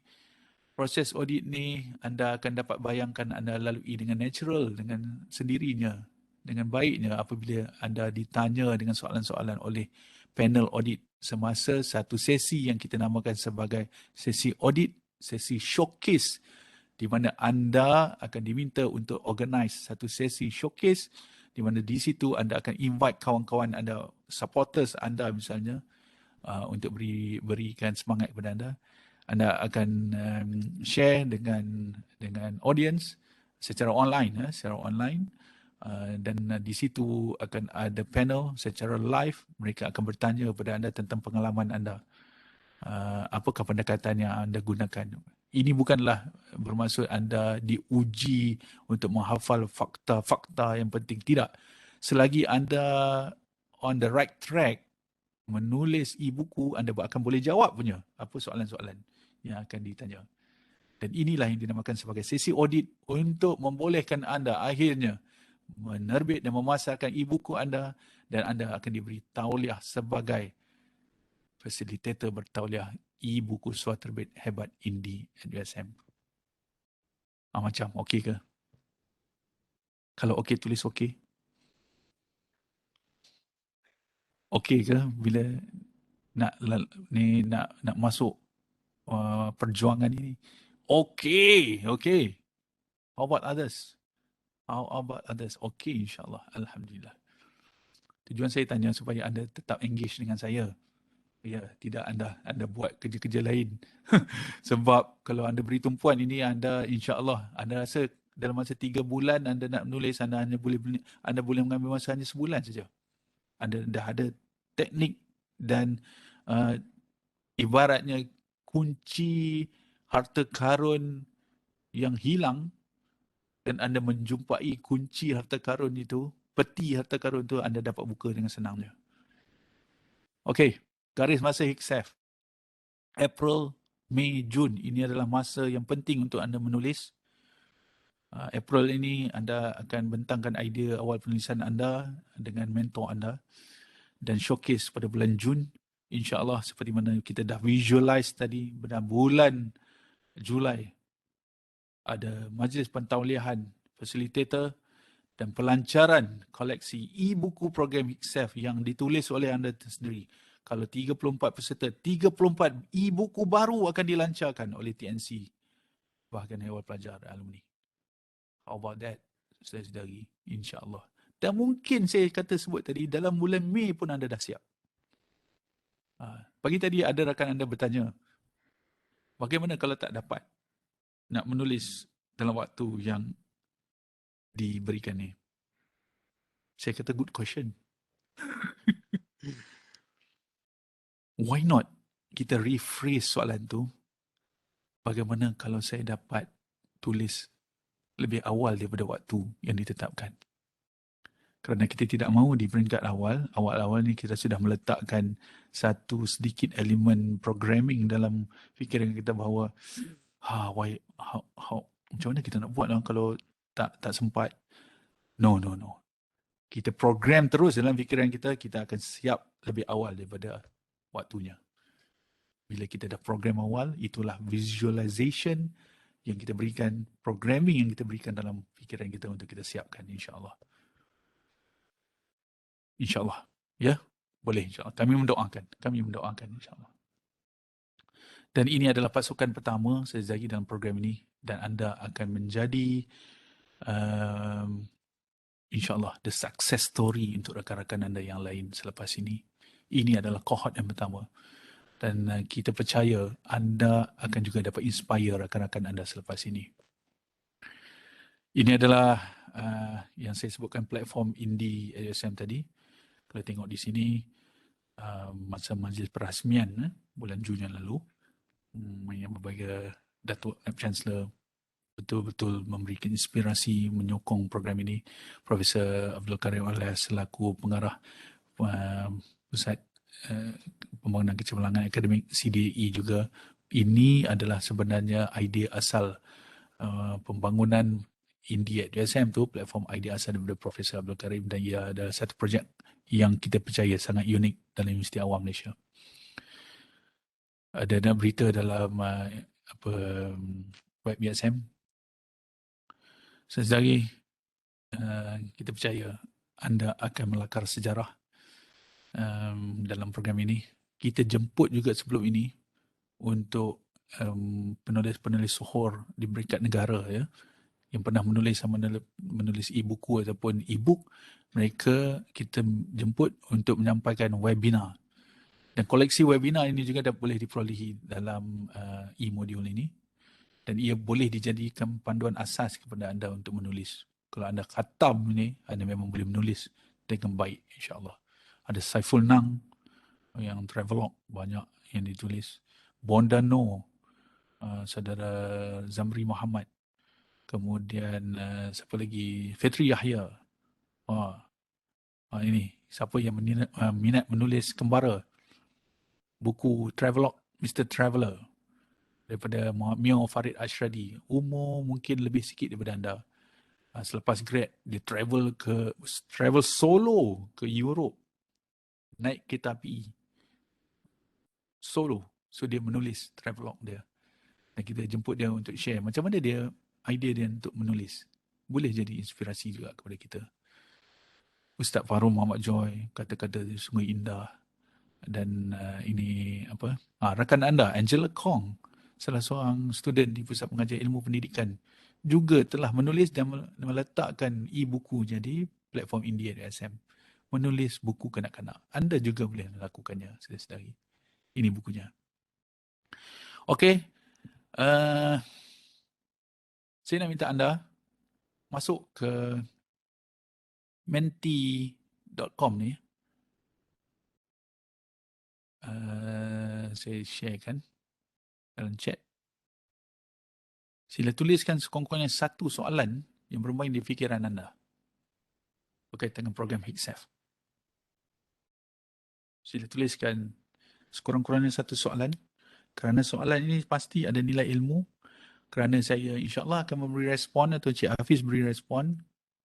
proses audit ni anda akan dapat bayangkan anda lalui dengan natural, dengan sendirinya, dengan baiknya apabila anda ditanya dengan soalan-soalan oleh panel audit semasa satu sesi yang kita namakan sebagai sesi audit, sesi showcase, di mana anda akan diminta untuk organize satu sesi showcase di mana di situ anda akan invite kawan-kawan anda, supporters anda misalnya, untuk berikan semangat kepada anda. Anda akan share dengan audience secara online, dan di situ akan ada panel secara live. Mereka akan bertanya kepada anda tentang pengalaman anda. Apakah pendekatan yang anda gunakan? Ini bukanlah bermaksud anda diuji untuk menghafal fakta-fakta yang penting. Tidak. Selagi anda on the right track, menulis e-buku, anda akan boleh jawab punya apa soalan-soalan yang akan ditanya. Dan inilah yang dinamakan sebagai sesi audit untuk membolehkan anda akhirnya menerbit dan memasarkan e-buku anda, dan anda akan diberi tauliah sebagai facilitator bertauliah e-buku suara terbit hebat Indie at USM. Macam okey ke? Kalau okey, tulis okey. Okey ke bila nak masuk perjuangan ini? Okey. How about others? Okey, insyaAllah. Alhamdulillah. Tujuan saya tanya supaya anda tetap engage dengan saya. Ya, tidak anda buat kerja-kerja lain. Sebab kalau anda beri tumpuan ini, anda insya-Allah, anda rasa dalam masa 3 bulan anda nak menulis, anda boleh mengambil masa hanya sebulan saja. Anda dah ada teknik dan ibaratnya kunci harta karun yang hilang, dan anda menjumpai kunci harta karun itu, peti harta karun itu, anda dapat buka dengan senangnya. Okey. Garis masa HICSEF. April, Mei, Jun. Ini adalah masa yang penting untuk anda menulis. April ini anda akan bentangkan idea awal penulisan anda dengan mentor anda. Dan showcase pada bulan Jun. InsyaAllah seperti mana kita dah visualize tadi, pada bulan Julai ada majlis pentauliahan facilitator dan pelancaran koleksi e-buku program HICSEF yang ditulis oleh anda sendiri. Kalau 34 peserta, 34 e-buku baru akan dilancarkan oleh TNC, bahkan Hewan Pelajar Alumni. How about that, saudara-saudari? InsyaAllah. Dan mungkin saya kata sebut tadi, dalam bulan Mei pun anda dah siap. Pagi tadi ada rakan anda bertanya, bagaimana kalau tak dapat nak menulis dalam waktu yang diberikan ni? Saya kata good question. Why not kita rephrase soalan tu, bagaimana kalau saya dapat tulis lebih awal daripada waktu yang ditetapkan? Kerana kita tidak mahu di peringkat awal ni kita sudah meletakkan satu sedikit elemen programming dalam fikiran kita bahawa macam mana kita nak buat kalau tak sempat. No. Kita program terus dalam fikiran kita, kita akan siap lebih awal daripada waktunya. Bila kita dah program awal, itulah visualization yang kita berikan, programming yang kita berikan dalam fikiran kita untuk kita siapkan, insyaAllah. InsyaAllah. Ya? Boleh, insyaAllah. Kami mendoakan, insyaAllah. Dan ini adalah pasukan pertama Saizaki dalam program ini, dan anda akan menjadi InsyaAllah the success story untuk rakan-rakan anda yang lain selepas ini. Ini adalah kohort yang pertama. Dan kita percaya anda akan juga dapat inspire rakan-rakan anda selepas ini. Ini adalah yang saya sebutkan platform Indie ASM tadi. Kalau tengok di sini, masa majlis perasmian bulan Jun yang lalu, yang berbagai Datuk Naib Chancellor betul-betul memberikan inspirasi menyokong program ini. Profesor Abdul Karim Alias selaku pengarah Pusat Pembangunan Kecemerlangan Akademik CDE juga. Ini adalah sebenarnya idea asal pembangunan Indie at USM tu, platform idea asal daripada Profesor Abdul Karim, dan ia adalah satu projek yang kita percaya sangat unik dalam Universiti Awam Malaysia. Ada berita dalam web USM. Sesedari kita percaya anda akan melakar sejarah dalam program ini. Kita jemput juga sebelum ini untuk penulis-penulis sohor di peringkat negara ya, yang pernah menulis sama menulis e-buku ataupun e-book. Mereka kita jemput untuk menyampaikan webinar. Dan koleksi webinar ini juga boleh diperolehi dalam e-modul ini. Dan ia boleh dijadikan panduan asas kepada anda untuk menulis. Kalau anda khatam ini, anda memang boleh menulis dengan baik, insyaAllah. Ada Saiful Nang yang travelog banyak yang ditulis. Bondano, saudara Zamri Muhammad. Kemudian siapa lagi? Fitri Yahya. Ini siapa yang minat menulis kembara. Buku travelog Mr. Traveller daripada Mio Farid Ashradi. Umur mungkin lebih sikit daripada anda. Selepas grad, dia travel solo ke Europe. Naik kereta api. Solo. So dia menulis travelog dia. Dan kita jemput dia untuk share macam mana idea dia untuk menulis. Boleh jadi inspirasi juga kepada kita. Ustaz Farum Muhammad Joy, kata-kata dia sungguh indah. Dan ini rakan anda Angela Kong, salah seorang student di Pusat Pengajian Ilmu Pendidikan, juga telah menulis dan meletakkan e-bukunya di platform Indie at USM. Menulis buku kanak-kanak. Anda juga boleh melakukannya sedari. Ini bukunya. Okey. Saya nak minta anda masuk ke menti.com ni. Saya sharekan dalam chat. Sila tuliskan sekurang-kurangnya satu soalan yang bermain di fikiran anda berkaitan dengan program HICSAF. Sila tuliskan sekurang-kurangnya satu soalan, kerana soalan ini pasti ada nilai ilmu, kerana saya insyaAllah akan memberi respon atau Cik Hafiz beri respon.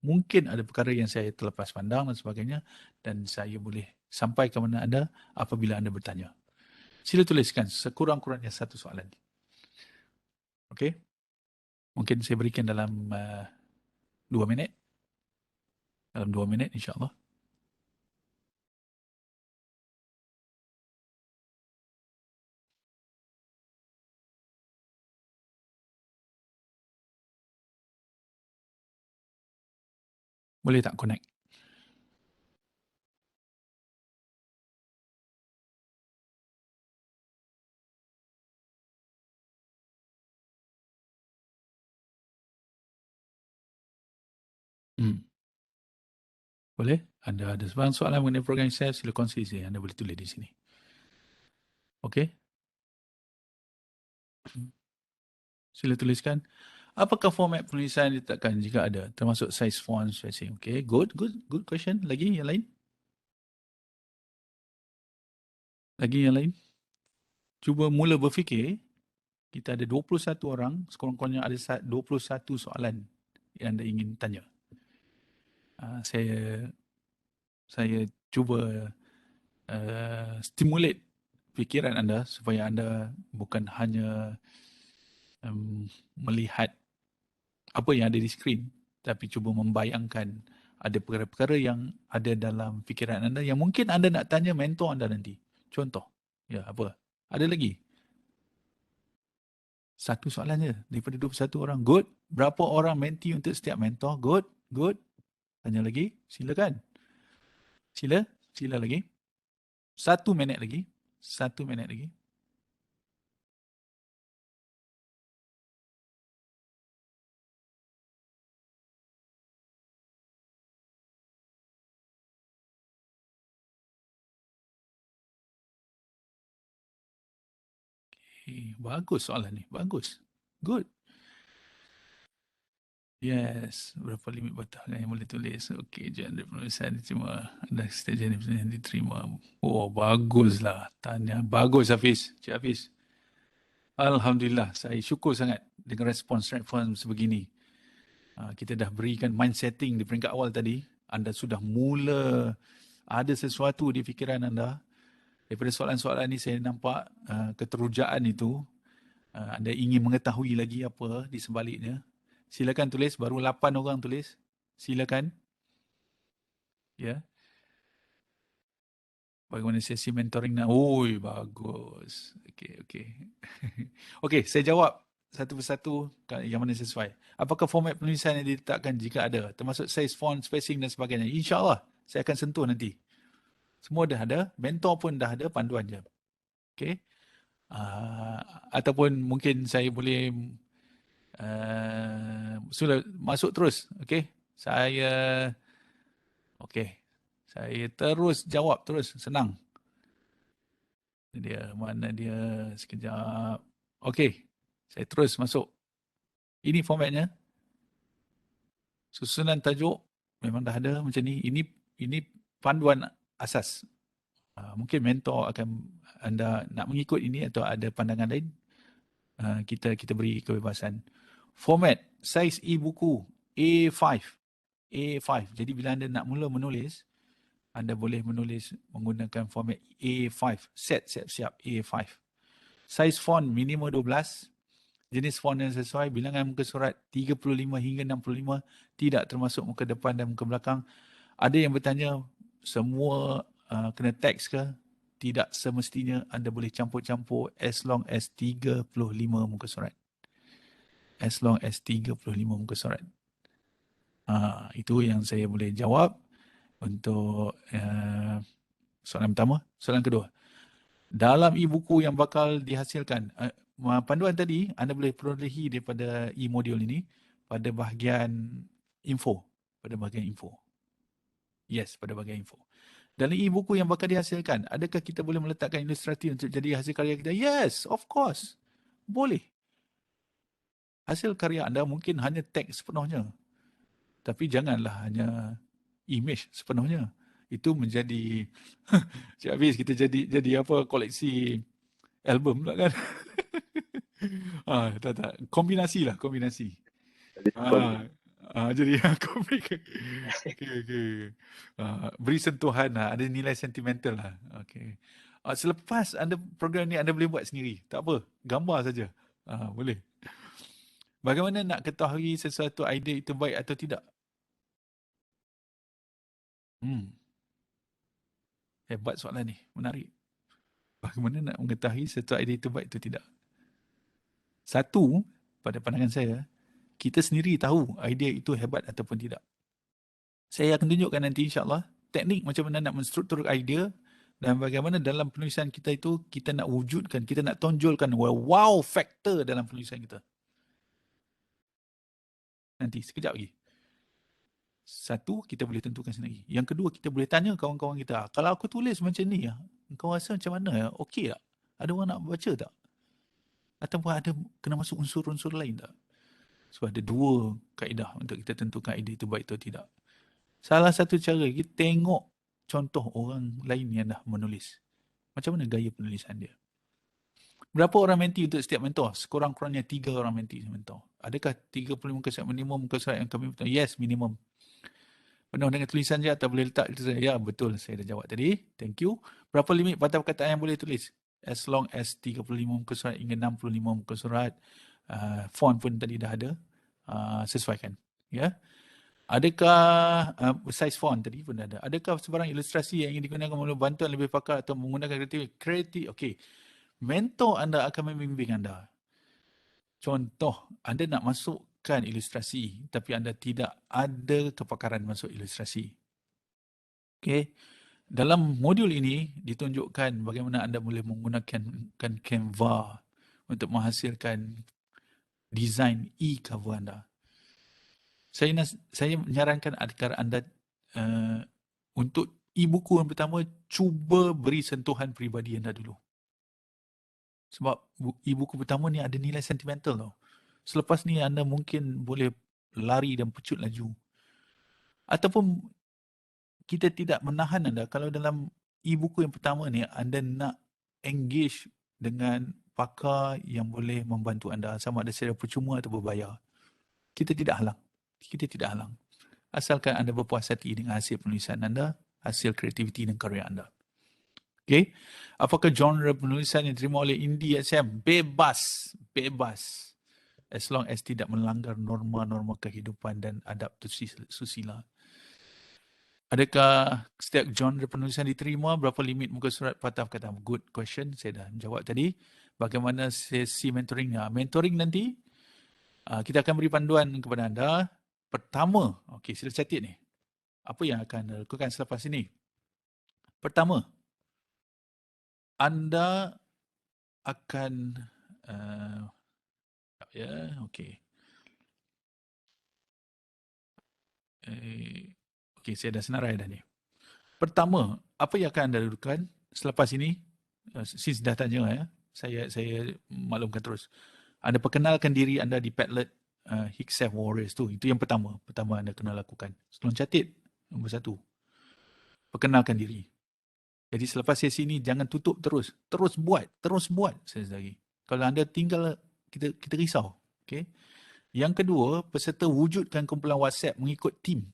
Mungkin ada perkara yang saya terlepas pandang dan sebagainya, dan saya boleh sampai ke mana anda apabila anda bertanya. Sila tuliskan sekurang-kurangnya satu soalan. Okey? Mungkin saya berikan dalam 2 minit. Dalam 2 minit insyaAllah. Boleh tak connect? Boleh? Anda ada sebarang soalan mengenai program saya, sila kongsi saya. Anda boleh tulis di sini. Okey? Sila tuliskan. Apakah format penulisan ditetapkan jika ada? Termasuk size font, spacing. Okey, good question. Lagi yang lain? Lagi yang lain? Cuba mula berfikir. Kita ada 21 orang, sekurang-kurangnya ada 21 soalan yang anda ingin tanya. Saya cuba stimulate fikiran anda supaya anda bukan hanya melihat apa yang ada di skrin, tapi cuba membayangkan ada perkara-perkara yang ada dalam fikiran anda yang mungkin anda nak tanya mentor anda nanti. Contoh, apa? Ada lagi? Satu soalan je daripada 21 orang. Good. Berapa orang menti untuk setiap mentor? Good. Tanya lagi? Silakan. Sila lagi. 1 minit lagi. 1 minit lagi. Bagus soalan ni. Bagus. Good. Yes. Berapa limit batang yang boleh tulis? Okey, genre penulisan cuma ada setiap jenis yang diterima. Oh, baguslah. Tanya. Bagus, Hafiz. Cik Hafiz. Alhamdulillah. Saya syukur sangat dengan respons sebegini. Kita dah berikan mind setting di peringkat awal tadi. Anda sudah mula ada sesuatu di fikiran anda. Daripada soalan-soalan ni saya nampak keterujaan itu. Anda ingin mengetahui lagi apa di sebaliknya. Silakan tulis. Baru 8 orang tulis. Silakan. Ya. Bagaimana sesi mentoring nak? Oi, bagus. Okey, okey. Okey, saya jawab satu persatu yang mana sesuai. Apakah format penulisan yang diletakkan jika ada? Termasuk size, font, spacing dan sebagainya. InsyaAllah, saya akan sentuh nanti. Semua dah ada. Mentor pun dah ada, panduan je. Okey. Ataupun mungkin saya boleh sudah masuk terus. Okey. Okey. Saya terus jawab terus. Senang. Dia mana dia sekejap. Okey. Saya terus masuk. Ini formatnya. Susunan tajuk memang dah ada macam ni. Ini panduan asas. Mungkin mentor akan anda nak mengikut ini atau ada pandangan lain. Kita beri kebebasan. Format saiz e-buku A5. A5. Jadi bila anda nak mula menulis, anda boleh menulis menggunakan format A5. Siap A5. Saiz font minimum 12. Jenis font yang sesuai, bilangan muka surat 35 hingga 65, tidak termasuk muka depan dan muka belakang. Ada yang bertanya, semua kena teks ke? Tidak semestinya. Anda boleh campur-campur as long as 35 muka surat. As long as 35 muka surat. Itu yang saya boleh jawab untuk soalan pertama. Soalan kedua. Dalam e-buku yang bakal dihasilkan, panduan tadi anda boleh perolehi daripada e-modul ini pada bahagian info. Yes, pada bahagian info. Dalam e-buku yang bakal dihasilkan, adakah kita boleh meletakkan ilustrasi untuk jadi hasil karya kita? Yes, of course. Boleh. Hasil karya anda mungkin hanya teks sepenuhnya. Tapi janganlah hanya image sepenuhnya. Itu menjadi Cik Hafiz, kita jadi apa, koleksi album pula kan. Tak. Kombinasi. Jadi Jadi komik. Okay. Beri sentuhan lah. Ada nilai sentimental lah. Okay. Selepas anda program ni, anda boleh buat sendiri. Tak apa. Gambar saja. Boleh. Bagaimana nak ketahui sesuatu idea itu baik atau tidak? Hebat soalan ni. Menarik. Bagaimana nak mengetahui sesuatu idea itu baik atau tidak? Satu, pada pandangan saya, kita sendiri tahu idea itu hebat ataupun tidak. Saya akan tunjukkan nanti insyaAllah teknik macam mana nak menstruktur idea dan bagaimana dalam penulisan kita itu kita nak wujudkan, kita nak tonjolkan wow factor dalam penulisan kita. Nanti, sekejap lagi. Satu, kita boleh tentukan sendiri. Yang kedua, kita boleh tanya kawan-kawan kita, kalau aku tulis macam ni, kau rasa macam mana? Okey tak? Ada orang nak baca tak? Ataupun ada kena masuk unsur-unsur lain tak? Sebab ada dua kaedah untuk kita tentukan idea itu baik atau tidak. Salah satu cara, kita tengok contoh orang lain yang dah menulis. Macam mana gaya penulisan dia? Berapa orang menti untuk setiap mentor? Sekurang-kurangnya 3 orang menti mentor. Adakah 35 muka surat minimum muka surat yang kami mentor? Yes, minimum. Penuh dengan tulisan je atau boleh letak tulisan? Ya, betul. Saya dah jawab tadi. Thank you. Berapa limit patah perkataan yang boleh tulis? As long as 35 muka surat hingga 65 muka surat. Font pun tadi dah ada. Sesuaikan. Ya. Adakah size font tadi pun ada. Adakah sebarang ilustrasi yang ingin digunakan melalui bantuan lebih pakar atau menggunakan kreatif? Okey. Mentor anda akan membimbing anda. Contoh, anda nak masukkan ilustrasi tapi anda tidak ada kepakaran masuk ilustrasi. Okey. Dalam modul ini ditunjukkan bagaimana anda boleh menggunakan Canva untuk menghasilkan desain e-cover anda. Saya menyarankan agar anda untuk e-buku yang pertama, cuba beri sentuhan peribadi anda dulu. Sebab e-buku pertama ni ada nilai sentimental tau. Selepas ni anda mungkin boleh lari dan pecut laju. Ataupun kita tidak menahan anda kalau dalam e-buku yang pertama ni anda nak engage dengan pakar yang boleh membantu anda sama ada secara percuma atau berbayar. Kita tidak halang. Kita tidak halang. Asalkan anda berpuas hati dengan hasil penulisan anda, hasil kreativiti dan karya anda. Okay. Apakah genre penulisan yang diterima oleh Indie SM? Bebas. Bebas. As long as tidak melanggar norma-norma kehidupan dan adab susila. Adakah setiap genre penulisan diterima? Berapa limit muka surat patah kata? Good question. Saya dah jawab tadi. Bagaimana sesi mentoringnya? Mentoring nanti, kita akan beri panduan kepada anda. Pertama, okey, sila catat ni. Apa yang akan anda lakukan selepas ini? Pertama, anda akan okey. Okey, saya dah senarai dah ni. Pertama, apa yang akan anda lakukan selepas ini? Since dah tanya, saya maklumkan terus. Anda perkenalkan diri anda di Padlet HICSEF Warriors tu. Itu yang pertama. Pertama anda kena lakukan. Tolong catat. Nombor 1. Perkenalkan diri. Jadi selepas sesi ini jangan tutup terus. Terus buat. Terus buat. Saya lagi. Kalau anda tinggal, kita risau. Okay? Yang kedua, peserta wujudkan kumpulan WhatsApp mengikut tim.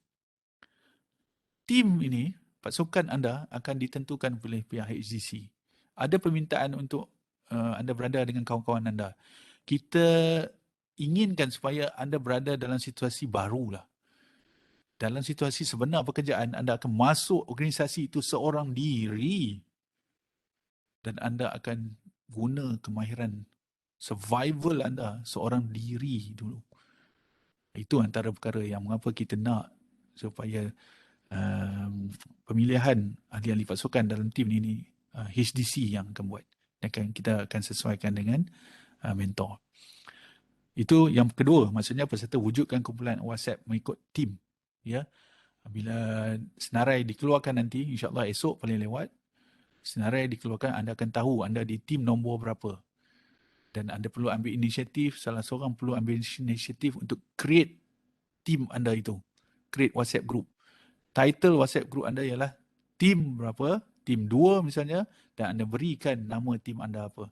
Tim ini, pasukan anda akan ditentukan oleh pihak HDC. Ada permintaan untuk anda berada dengan kawan-kawan anda. Kita inginkan supaya anda berada dalam situasi barulah. Dalam situasi sebenar pekerjaan, anda akan masuk organisasi itu seorang diri. Dan anda akan guna kemahiran survival anda seorang diri dulu. Itu antara perkara yang mengapa kita nak supaya pemilihan ahli-ahli pasukan dalam tim ini HDC yang akan buat. Dan kita akan sesuaikan dengan mentor. Itu yang kedua, maksudnya peserta wujudkan kumpulan WhatsApp mengikut tim. Ya. Bila senarai dikeluarkan nanti, insyaAllah esok paling lewat, senarai dikeluarkan, anda akan tahu anda di tim nombor berapa. Dan anda perlu ambil inisiatif, salah seorang perlu ambil inisiatif untuk create tim anda itu. Create WhatsApp group. Title WhatsApp group anda ialah tim berapa, tim 2 misalnya, dan anda berikan nama tim anda apa.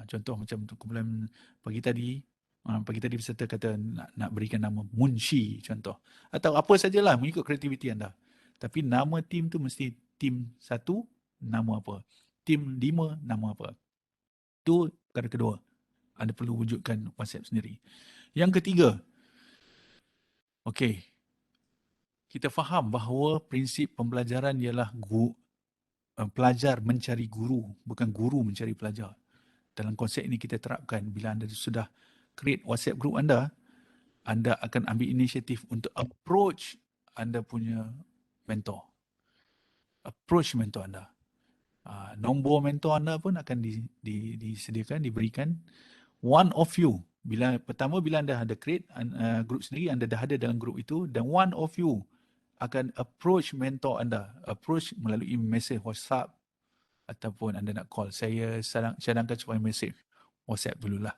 Contoh macam kumpulan pagi tadi peserta kata nak berikan nama Munshi contoh. Atau apa sajalah mengikut kreativiti anda. Tapi nama tim tu mesti tim 1 nama apa. Tim 5 nama apa. Itu perkara kedua. Anda perlu wujudkan WhatsApp sendiri. Yang ketiga, okey. Kita faham bahawa prinsip pembelajaran ialah pelajar mencari guru, bukan guru mencari pelajar. Dalam konsep ini kita terapkan bila anda sudah create WhatsApp group anda akan ambil inisiatif untuk approach anda punya mentor. Approach mentor anda. Nombor mentor anda pun akan disediakan, diberikan. One of you, pertama bila anda ada create group sendiri, anda dah ada dalam group itu, dan one of you akan approach mentor anda. Approach melalui mesej WhatsApp ataupun anda nak call. Saya cadangkan supaya mesej WhatsApp dululah.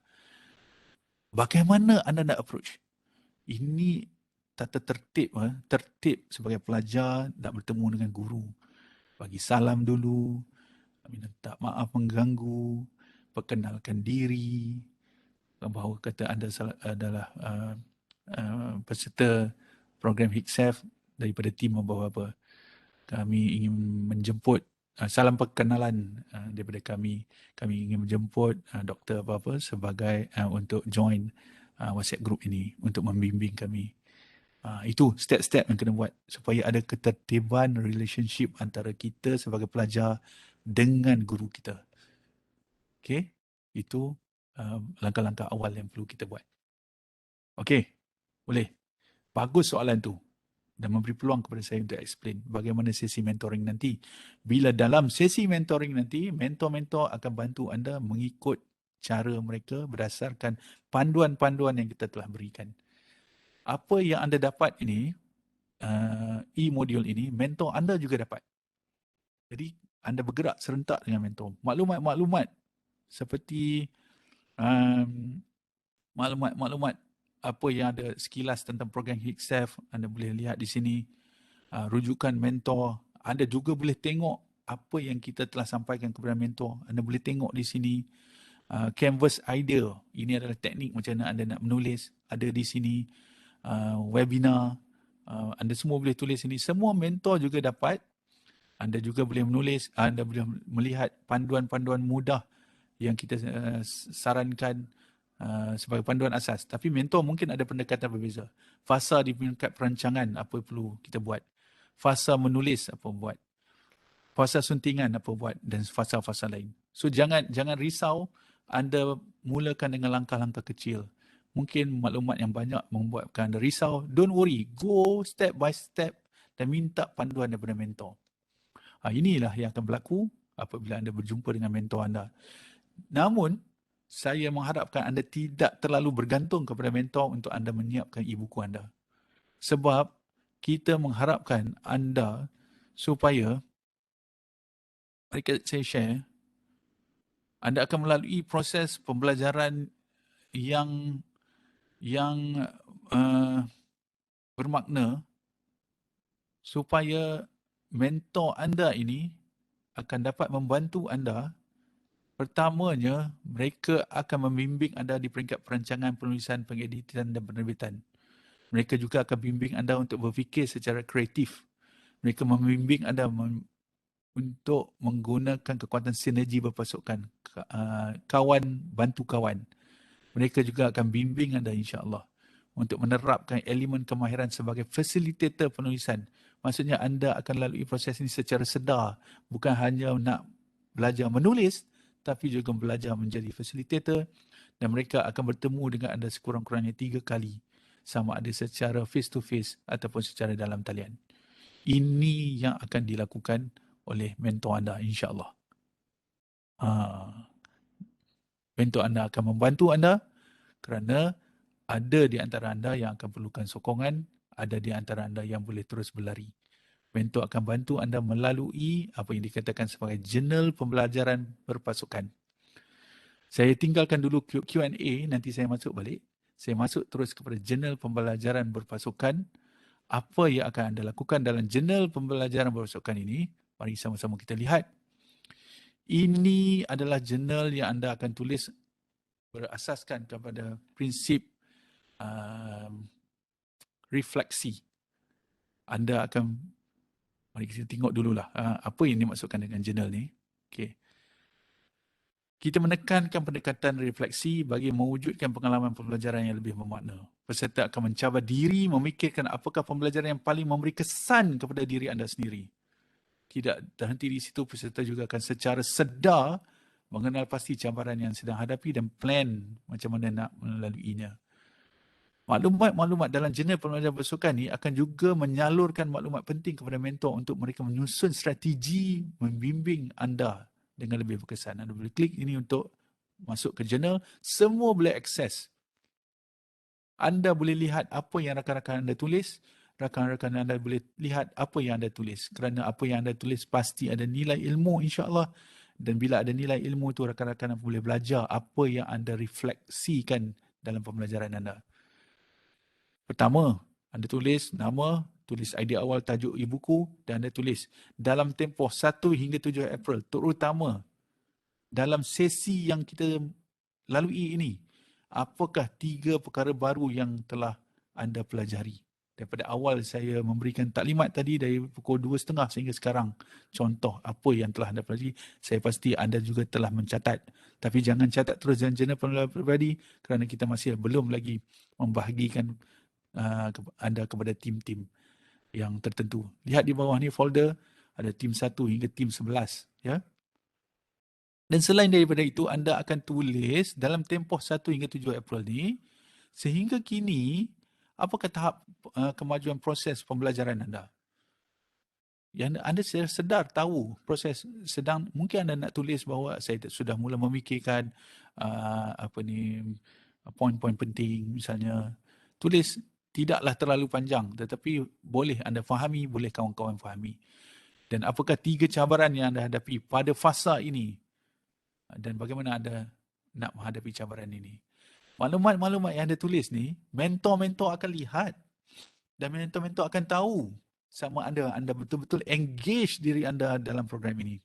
Bagaimana anda nak approach? Ini tata tertib sebagai pelajar nak bertemu dengan guru. Bagi salam dulu, minta maaf mengganggu, perkenalkan diri, bahawa kata anda adalah peserta program HICSEF daripada tim membawa apa. Kami ingin menjemput salam perkenalan daripada kami. Kami ingin menjemput doktor apa-apa sebagai untuk join WhatsApp group ini untuk membimbing kami. Itu step-step yang kena buat supaya ada ketertiban relationship antara kita sebagai pelajar dengan guru kita. Okey, itu langkah-langkah awal yang perlu kita buat. Okey, boleh. Bagus soalan tu. dan memberi peluang kepada saya untuk explain bagaimana sesi mentoring nanti. Bila dalam sesi mentoring nanti, mentor-mentor akan bantu anda mengikut cara mereka berdasarkan panduan-panduan yang kita telah berikan. Apa yang anda dapat ini, e-module ini, mentor anda juga dapat. Jadi anda bergerak serentak dengan mentor. Maklumat-maklumat seperti maklumat-maklumat apa yang ada sekilas tentang program HICSAF, anda boleh lihat di sini. Rujukan mentor, anda juga boleh tengok apa yang kita telah sampaikan kepada mentor, anda boleh tengok di sini. Canvas idea, ini adalah teknik macam mana anda nak menulis, ada di sini. Webinar, anda semua boleh tulis ini, semua mentor juga dapat. Anda juga boleh menulis, anda boleh melihat panduan-panduan mudah yang kita sarankan sebagai panduan asas. Tapi mentor mungkin ada pendekatan berbeza. Fasa di peringkat perancangan, apa perlu kita buat. Fasa menulis, apa buat. Fasa suntingan, apa buat. Dan fasa-fasa lain. So jangan risau, anda mulakan dengan langkah-langkah kecil. Mungkin maklumat yang banyak membuatkan anda risau. Don't worry, go step by step dan minta panduan daripada mentor. Inilah yang akan berlaku apabila anda berjumpa dengan mentor anda. Namun, saya mengharapkan anda tidak terlalu bergantung kepada mentor untuk anda menyiapkan e-buku anda. Sebab kita mengharapkan anda supaya, mari saya share, anda akan melalui proses pembelajaran yang bermakna supaya mentor anda ini akan dapat membantu anda. Pertamanya, mereka akan membimbing anda di peringkat perancangan, penulisan, pengeditan dan penerbitan. Mereka juga akan bimbing anda untuk berfikir secara kreatif. Mereka membimbing anda untuk menggunakan kekuatan sinergi berpasukan. Kawan bantu kawan. Mereka juga akan bimbing anda insya-Allah untuk menerapkan elemen kemahiran sebagai fasilitator penulisan. Maksudnya anda akan lalui proses ini secara sedar. Bukan hanya nak belajar menulis, tapi juga belajar menjadi fasilitator, dan mereka akan bertemu dengan anda sekurang-kurangnya 3 kali. Sama ada secara face to face ataupun secara dalam talian. Ini yang akan dilakukan oleh mentor anda insya-Allah. Mentor anda akan membantu anda kerana ada di antara anda yang akan perlukan sokongan, ada di antara anda yang boleh terus berlari. Mentor akan bantu anda melalui apa yang dikatakan sebagai jurnal pembelajaran berpasukan. Saya tinggalkan dulu Q&A, nanti saya masuk balik. Saya masuk terus kepada jurnal pembelajaran berpasukan. Apa yang akan anda lakukan dalam jurnal pembelajaran berpasukan ini? Mari sama-sama kita lihat. Ini adalah jurnal yang anda akan tulis berasaskan kepada prinsip refleksi. Anda akan, mari kita tengok dululah apa yang dimaksudkan dengan jurnal ni. Okey. Kita menekankan pendekatan refleksi bagi mewujudkan pengalaman pembelajaran yang lebih bermakna. Peserta akan mencabar diri memikirkan apakah pembelajaran yang paling memberi kesan kepada diri anda sendiri. Tidak terhenti di situ, peserta juga akan secara sedar mengenal pasti cabaran yang sedang hadapi dan plan macam mana nak melaluinya. Maklumat-maklumat dalam jurnal pembelajaran bersukan ni akan juga menyalurkan maklumat penting kepada mentor untuk mereka menyusun strategi membimbing anda dengan lebih berkesan. Anda boleh klik ini untuk masuk ke jurnal. Semua boleh akses. Anda boleh lihat apa yang rakan-rakan anda tulis. Rakan-rakan anda boleh lihat apa yang anda tulis. Kerana apa yang anda tulis pasti ada nilai ilmu insya-Allah. Dan bila ada nilai ilmu tu, rakan-rakan anda boleh belajar apa yang anda refleksikan dalam pembelajaran anda. Pertama, anda tulis nama, tulis idea awal, tajuk e-buku, dan anda tulis dalam tempoh 1 hingga 7 April, terutama dalam sesi yang kita lalui ini, apakah 3 perkara baru yang telah anda pelajari? Daripada awal saya memberikan taklimat tadi dari pukul 2.30 sehingga sekarang. Contoh apa yang telah anda pelajari, saya pasti anda juga telah mencatat. Tapi jangan catat terus dalam jurnal pembelajaran peribadi kerana kita masih belum lagi membahagikan anda kepada tim-tim yang tertentu. Lihat di bawah ni folder, ada tim 1 hingga tim 11. Ya? Dan selain daripada itu, anda akan tulis dalam tempoh 1 hingga 7 April ni, sehingga kini Apakah tahap kemajuan proses pembelajaran anda? Yang anda sedar tahu proses sedang, mungkin anda nak tulis bahawa saya sudah mula memikirkan poin-poin penting misalnya. Tulis tidaklah terlalu panjang tetapi boleh anda fahami, boleh kawan-kawan fahami. Dan apakah 3 cabaran yang anda hadapi pada fasa ini dan bagaimana anda nak menghadapi cabaran ini. Maklumat-maklumat yang anda tulis ni, mentor-mentor akan lihat dan mentor-mentor akan tahu sama anda betul-betul engage diri anda dalam program ini.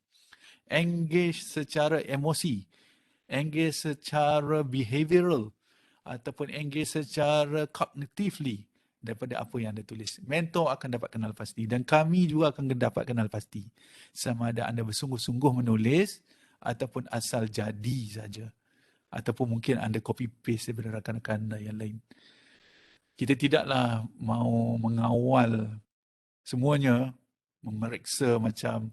Engage secara emosi, engage secara behavioral ataupun engage secara cognitively daripada apa yang anda tulis. Mentor akan dapat kenal pasti dan kami juga akan dapat kenal pasti sama ada anda bersungguh-sungguh menulis ataupun asal jadi saja, ataupun mungkin anda copy paste daripada rakan-rakan anda yang lain. Kita tidaklah mau mengawal semuanya, memeriksa macam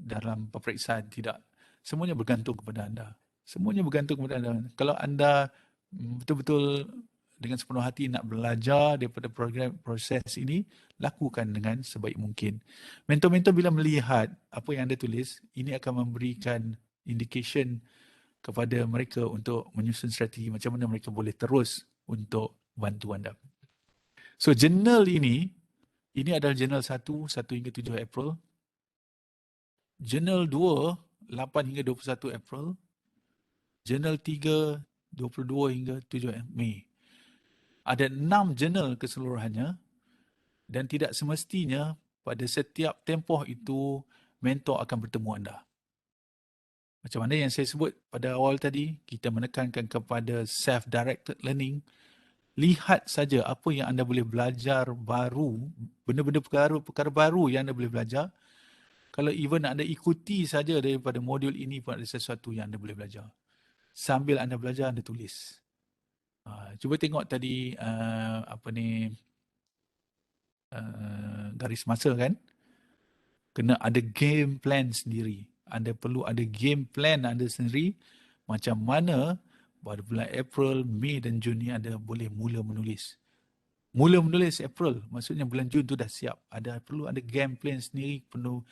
dalam peperiksaan, tidak. Semuanya bergantung kepada anda. Semuanya bergantung kepada anda. Kalau anda betul-betul dengan sepenuh hati nak belajar daripada program proses ini, lakukan dengan sebaik mungkin. Mentor-mentor bila melihat apa yang anda tulis, ini akan memberikan indication kepada mereka untuk menyusun strategi macam mana mereka boleh terus untuk bantu anda. So jurnal ini adalah jurnal 1 hingga 7 April. Jurnal 2, 8 hingga 21 April. Jurnal 3, 22 hingga 7 Mei. Ada 6 jurnal keseluruhannya dan tidak semestinya pada setiap tempoh itu mentor akan bertemu anda. Macam mana yang saya sebut pada awal tadi, kita menekankan kepada self-directed learning. Lihat saja apa yang anda boleh belajar baru, benda-benda perkara baru yang anda boleh belajar. Kalau even anda ikuti saja daripada modul ini pun ada sesuatu yang anda boleh belajar. Sambil anda belajar, anda tulis. Cuba tengok tadi garis masa kan. Kena ada game plan sendiri. Anda perlu ada game plan anda sendiri. Macam mana pada bulan April, Mei dan Jun ni anda boleh mula menulis. Mula menulis April, maksudnya bulan Jun tu dah siap. Perlu ada game plan sendiri, perlu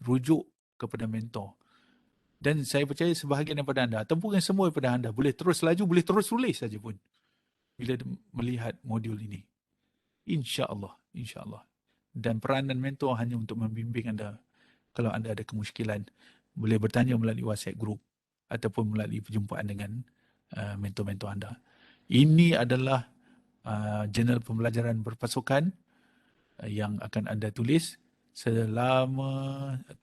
rujuk kepada mentor. Dan saya percaya sebahagian daripada anda, ataupun semua daripada anda, boleh terus laju, boleh terus tulis saja pun bila melihat modul ini. InsyaAllah, insyaAllah. Dan peranan mentor hanya untuk membimbing anda. Kalau anda ada kemusykilan, boleh bertanya melalui WhatsApp group ataupun melalui perjumpaan dengan mentor-mentor anda. Ini adalah jurnal pembelajaran berpasukan yang akan anda tulis selama 6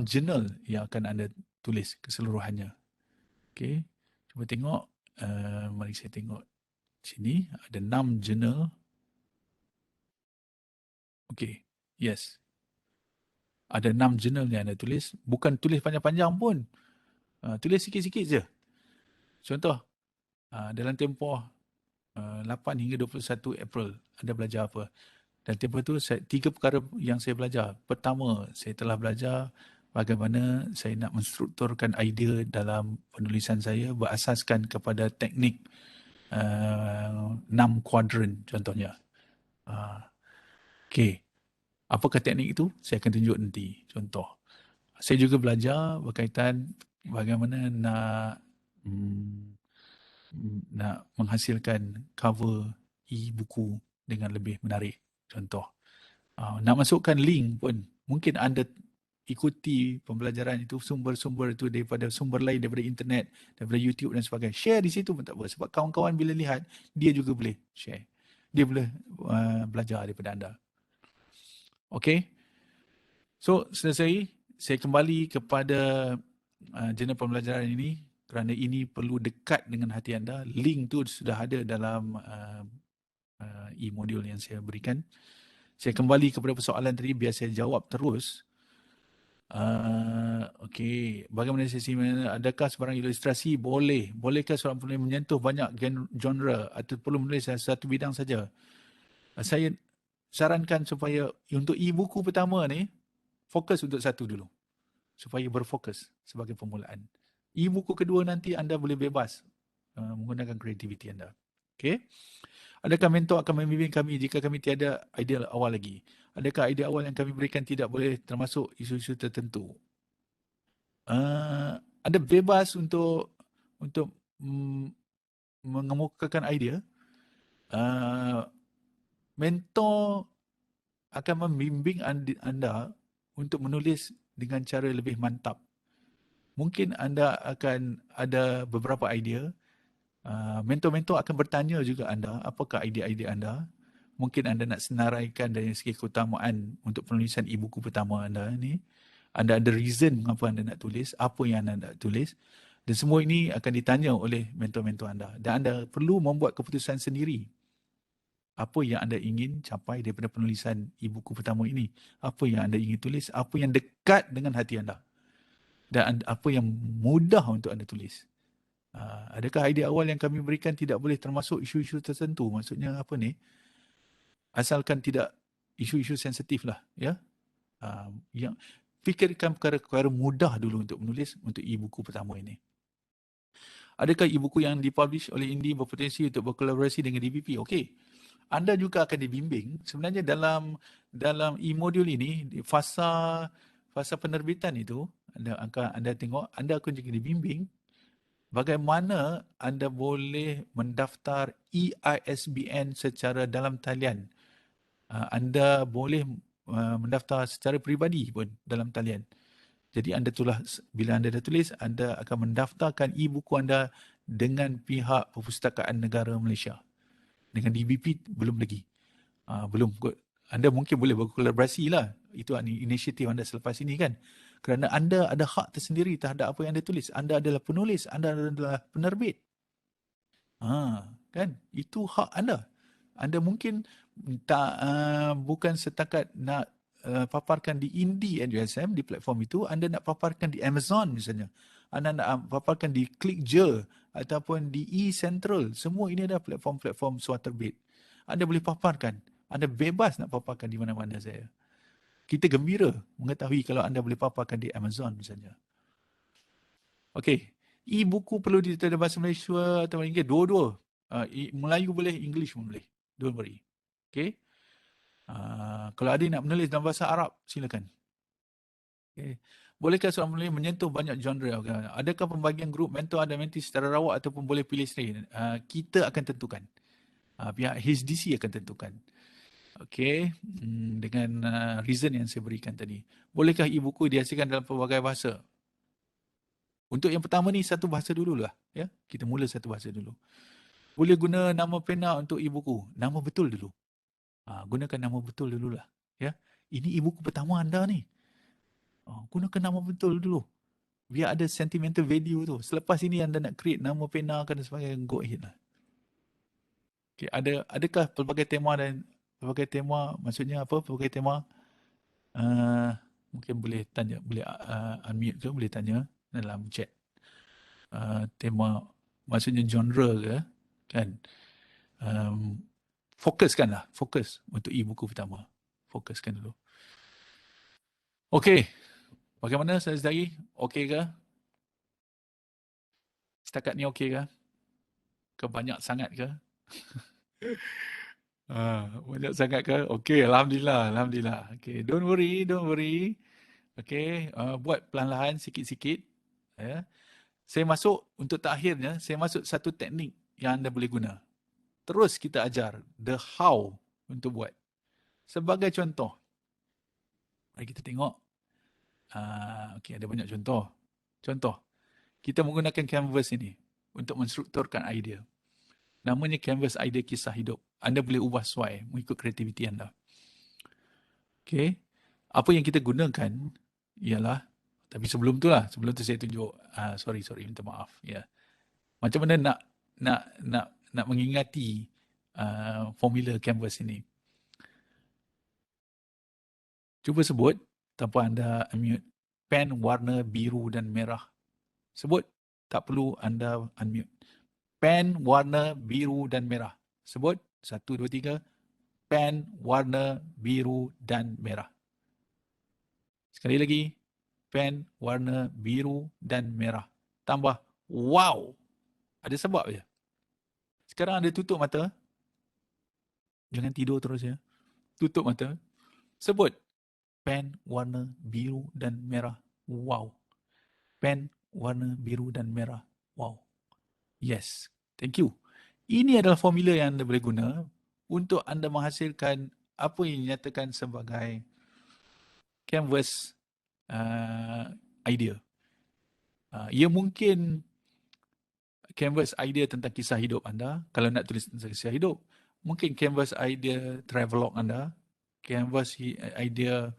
jurnal yang akan anda tulis keseluruhannya. Okey, cuba tengok. Mari saya tengok sini. Ada 6 jurnal. Okey, yes. Ada 6 jurnal yang anda tulis. Bukan tulis panjang-panjang pun. Tulis sikit-sikit je. Contoh, dalam tempoh 8 hingga 21 April, anda belajar apa? Dan tempoh itu, 3 perkara yang saya belajar. Pertama, saya telah belajar bagaimana saya nak menstrukturkan idea dalam penulisan saya berasaskan kepada teknik 6 kuadran contohnya. Okey. Apakah teknik itu? Saya akan tunjuk nanti. Contoh. Saya juga belajar berkaitan bagaimana nak menghasilkan cover e-buku dengan lebih menarik. Contoh. Nak masukkan link pun. Mungkin anda ikuti pembelajaran itu, sumber-sumber itu daripada sumber lain, daripada internet, daripada YouTube dan sebagainya. Share di situ pun tak apa. Sebab kawan-kawan bila lihat, dia juga boleh share. Dia boleh belajar daripada anda. Okey. So, selesai. Saya kembali kepada jurnal pembelajaran ini kerana ini perlu dekat dengan hati anda. Link tu sudah ada dalam e-modul yang saya berikan. Saya kembali kepada persoalan tadi, biar saya jawab terus. Okey, bagaimana sesi mana? Adakah sebarang ilustrasi? Boleh. Bolehkah seorang penulis menyentuh banyak genre atau perlu menulis satu bidang saja? Saya sarankan supaya untuk e-buku pertama ni, Fokus untuk satu dulu. Supaya berfokus sebagai permulaan. E-buku kedua nanti anda boleh bebas menggunakan kreativiti anda. Okay? Adakah mentor akan membimbing kami jika kami tiada idea awal lagi? Adakah idea awal yang kami berikan tidak boleh termasuk isu-isu tertentu? Anda bebas untuk mengemukakan idea. Mentor akan membimbing anda untuk menulis dengan cara lebih mantap. Mungkin anda akan ada beberapa idea. Mentor-mentor akan bertanya juga anda, apakah idea-idea anda. Mungkin anda nak senaraikan dari segi keutamaan untuk penulisan e-buku pertama anda ni. Anda ada reason mengapa anda nak tulis, apa yang anda nak tulis. Dan semua ini akan ditanya oleh mentor-mentor anda. Dan anda perlu membuat keputusan sendiri. Apa yang anda ingin capai daripada penulisan e-buku pertama ini. Apa yang anda ingin tulis, apa yang dekat dengan hati anda. Dan apa yang mudah untuk anda tulis. Adakah idea awal yang kami berikan tidak boleh termasuk isu-isu tertentu? Maksudnya apa ni? Asalkan tidak isu-isu sensitif lah. Ya? Yang fikirkan perkara-perkara mudah dulu untuk menulis untuk e-buku pertama ini. Adakah e-buku yang dipublish oleh Indie berpotensi untuk berkolaborasi dengan DBP? Okey. Anda juga akan dibimbing. Sebenarnya dalam e-modul ini, di fasa penerbitan itu, anda tengok, anda akan juga dibimbing bagaimana anda boleh mendaftar EISBN secara dalam talian. Anda boleh mendaftar secara peribadi pun dalam talian. Jadi bila anda dah tulis, anda akan mendaftarkan e-buku anda dengan pihak Perpustakaan Negara Malaysia. Dengan DBP belum lagi. Belum kot. Anda mungkin boleh berkolaborasi lah. Itu inisiatif anda selepas ini kan. Kerana anda ada hak tersendiri terhadap apa yang anda tulis. Anda adalah penulis. Anda adalah penerbit. Kan? Itu hak anda. Anda mungkin bukan setakat nak paparkan di Indie NUSM, di platform itu. Anda nak paparkan di Amazon misalnya. Anda nak paparkan di ClickJe ataupun di eCentral. Semua ini adalah platform-platform swaterbit. Anda boleh paparkan. Anda bebas nak paparkan di mana-mana saya. Kita gembira mengetahui kalau anda boleh paparkan di Amazon misalnya. Okey. E-buku perlu diterjemahkan bahasa Malaysia atau Inggeris? Dua-dua. Melayu boleh, English pun boleh. Don't worry. Okey. Kalau ada nak menulis dalam bahasa Arab, silakan. Okay. Bolehkah seorang penulis menyentuh banyak genre? Adakah pembagian grup mentor dan mentee secara rawak ataupun boleh pilih sendiri? Kita akan tentukan. Pihak HDC akan tentukan. Okey, dengan reason yang saya berikan tadi. Bolehkah e-buku dihasilkan dalam pelbagai bahasa? Untuk yang pertama ni, satu bahasa dululah. Ya? Kita mula satu bahasa dulu. Boleh guna nama pena untuk e-buku? Nama betul dulu. Gunakan nama betul dululah. Ya? Ini e-buku pertama anda ni. Gunakan nama betul dulu. Biar ada sentimental value tu. Selepas ini anda nak create nama pena dan sebagainya, go ahead lah. Okay, adakah pelbagai tema, maksudnya apa pelbagai tema? Mungkin boleh tanya, boleh unmute ke, boleh tanya dalam chat. Tema, maksudnya genre ke, kan? Fokuskanlah, fokus untuk e-buku pertama. Fokuskan dulu. Okey, bagaimana saudari? Okey ke? Setakat ni okey ke? Banyak sangat ke? Banyak sangat ke? Okey, Alhamdulillah, Alhamdulillah. Okey, don't worry. Okey, buat perlahan-lahan, sikit-sikit. Ya. Saya masuk, untuk terakhirnya, saya masuk satu teknik yang anda boleh guna. Terus kita ajar the how untuk buat. Sebagai contoh, mari kita tengok. Okey, ada banyak contoh. Contoh, kita menggunakan canvas ini untuk menstrukturkan idea. Namanya canvas idea kisah hidup. Anda boleh ubah sesuai mengikut kreativiti anda. Okey. Apa yang kita gunakan ialah, tapi sebelum tu saya tunjuk, sorry, minta maaf. Ya. Macam mana nak mengingati formula canvas ini. Cuba sebut, tanpa anda unmute, pen warna biru dan merah. Sebut, tak perlu anda unmute. Pen warna biru dan merah. Sebut, 1, 2, 3. Pen warna biru dan merah. Sekali lagi, pen warna biru dan merah. Tambah wow. Ada sebab je. Sekarang anda tutup mata. Jangan tidur terus ya. Tutup mata. Sebut pen warna biru dan merah. Wow. Pen warna biru dan merah. Wow. Yes. Thank you. Ini adalah formula yang anda boleh guna untuk anda menghasilkan apa yang dinyatakan sebagai canvas idea. Ia mungkin canvas idea tentang kisah hidup anda, kalau nak tulis tentang kisah hidup. Mungkin canvas idea travelog anda, canvas idea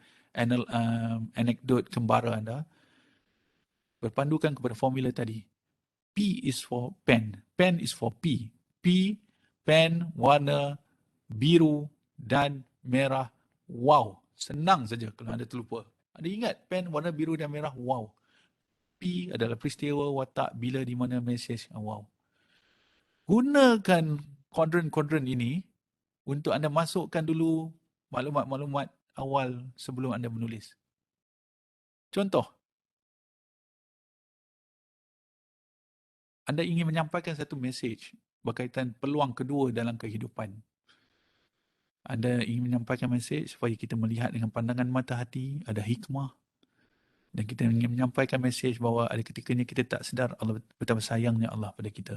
anekdot kembara anda, berpandukan kepada formula tadi. P is for pen. Pen is for P. P, pen warna biru dan merah. Wow. Senang saja kalau anda terlupa. Anda ingat pen warna biru dan merah? Wow. P adalah peristiwa, watak, bila, di mana, mesej. Wow. Gunakan kuadran-kuadran ini untuk anda masukkan dulu maklumat-maklumat awal sebelum anda menulis. Contoh, anda ingin menyampaikan satu mesej berkaitan peluang kedua dalam kehidupan. Anda ingin menyampaikan mesej supaya kita melihat dengan pandangan mata hati, ada hikmah. Dan kita ingin menyampaikan mesej bahawa ada ketikanya kita tak sedar Allah betapa sayangnya Allah pada kita.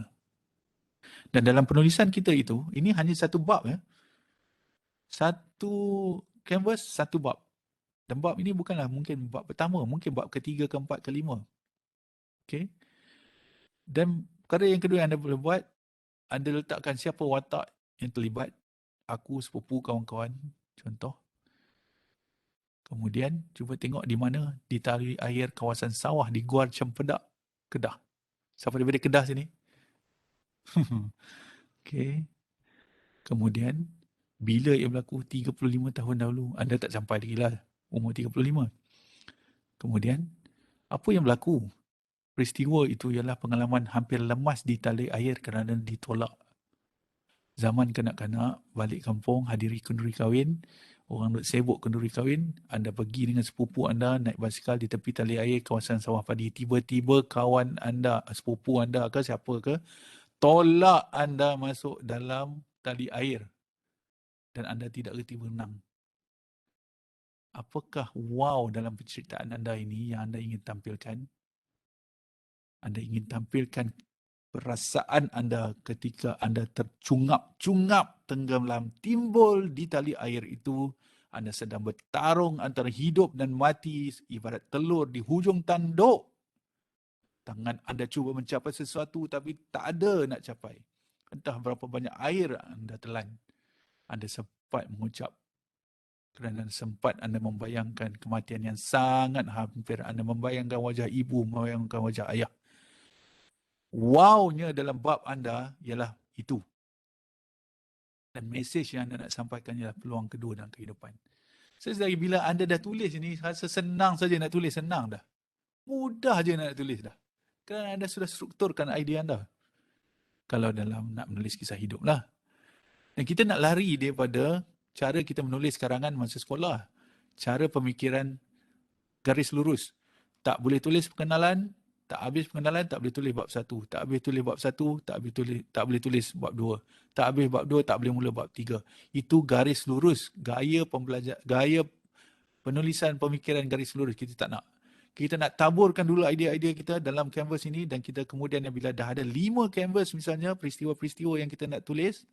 Dan dalam penulisan kita itu, ini hanya satu bab ya. Satu canvas, satu bab. Dan bab ini bukanlah mungkin bab pertama, mungkin bab ketiga, keempat, kelima. Okay. Dan perkara yang kedua yang anda boleh buat, anda letakkan siapa watak yang terlibat. Aku, sepupu, kawan-kawan. Contoh. Kemudian, cuba tengok di mana di tali air kawasan sawah di Gua Cempedak, Kedah. Siapa daripada Kedah sini? Okay. Kemudian, bila ia berlaku 35 tahun dahulu, anda tak sampai lagi lah umur 35. Kemudian, apa yang berlaku? Peristiwa itu ialah pengalaman hampir lemas di tali air kerana ditolak. Zaman kanak-kanak, balik kampung, hadiri kenduri kahwin, orang duk sibuk kenduri kahwin, anda pergi dengan sepupu anda naik basikal di tepi tali air kawasan sawah padi. Tiba-tiba kawan anda, sepupu anda ke siapa ke, tolak anda masuk dalam tali air dan anda tidak reti berenang. Apakah wow dalam penceritaan anda ini yang anda ingin tampilkan? Anda ingin tampilkan perasaan anda ketika anda tercungap-cungap tenggelam timbul di tali air itu. Anda sedang bertarung antara hidup dan mati ibarat telur di hujung tanduk. Tangan anda cuba mencapai sesuatu tapi tak ada nak capai. Entah berapa banyak air anda telan. Anda sempat mengucap kerana sempat anda membayangkan kematian yang sangat hampir. Anda membayangkan wajah ibu, membayangkan wajah ayah. Wow-nya dalam bab anda ialah itu. Dan mesej yang anda nak sampaikan ialah peluang kedua dalam kehidupan. Sesedari bila anda dah tulis ini, rasa senang saja nak tulis, senang dah. Mudah je nak tulis dah. Kerana anda sudah strukturkan idea anda. Kalau dalam nak menulis kisah hidup lah. Dan kita nak lari daripada cara kita menulis karangan masa sekolah. Cara pemikiran garis lurus. Tak boleh tulis perkenalan, tak habis perkenalan, tak boleh tulis bab 1. Tak habis tulis bab 1, tak boleh tulis bab 2. Tak habis bab 2, tak boleh mula bab 3. Itu garis lurus, gaya penulisan pemikiran garis lurus. Kita tak nak. Kita nak taburkan dulu idea-idea kita dalam canvas ini dan kita kemudian bila dah ada 5 canvas misalnya, peristiwa-peristiwa yang kita nak tulis.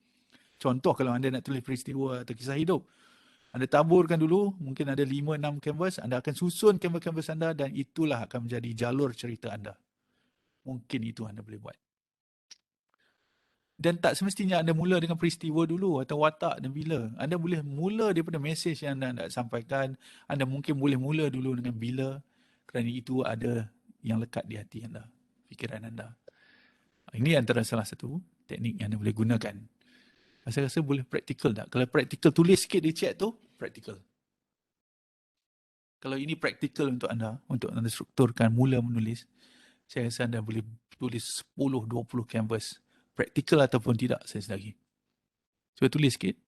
Contoh kalau anda nak tulis peristiwa atau kisah hidup. Anda taburkan dulu, mungkin ada 5-6 canvas, anda akan susun canvas-canvas anda dan itulah akan menjadi jalur cerita anda. Mungkin itu anda boleh buat. Dan tak semestinya anda mula dengan peristiwa dulu atau watak dan bila. Anda boleh mula daripada mesej yang anda nak sampaikan. Anda mungkin boleh mula dulu dengan bila kerana itu ada yang lekat di hati anda, fikiran anda. Ini antara salah satu teknik yang anda boleh gunakan. Saya rasa boleh praktikal tak? Kalau praktikal, tulis sikit di chat tu, praktikal. Kalau ini praktikal untuk anda strukturkan mula menulis, saya rasa anda boleh tulis 10-20 canvas. Praktikal ataupun tidak, saya sedari. Cuba tulis sikit.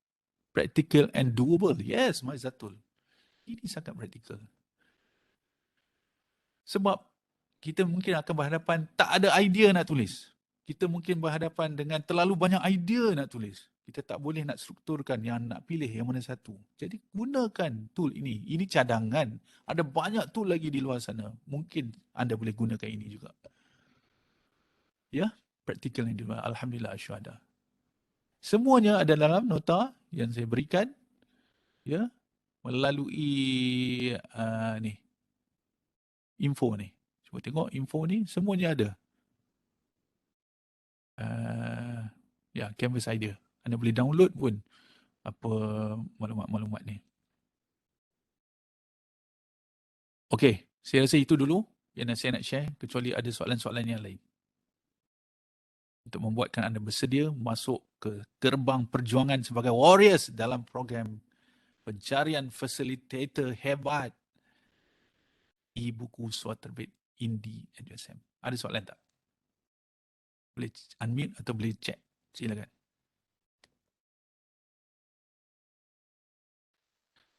Practical and doable. Yes, Mas Zatul. Ini sangat praktikal. Sebab kita mungkin akan berhadapan tak ada idea nak tulis. Kita mungkin berhadapan dengan terlalu banyak idea nak tulis. Kita tak boleh nak strukturkan yang nak pilih yang mana satu. Jadi gunakan tool ini. Ini cadangan. Ada banyak tool lagi di luar sana. Mungkin anda boleh gunakan ini juga. Ya, praktikal yang di luar. Alhamdulillah asyhada. Semuanya ada dalam nota yang saya berikan. Ya, melalui ni info ni. Cuba tengok info ni semuanya ada. Ya, Canvas Idea. Anda boleh download pun apa maklumat-maklumat ni. Okey, saya rasa itu dulu yang saya nak share, kecuali ada soalan-soalan yang lain. Untuk membuatkan anda bersedia masuk ke gerbang perjuangan sebagai warriors dalam program pencarian facilitator hebat e-buku suara terbit Indie EduSM. Ada soalan tak? Boleh unmute atau boleh chat. Silakan.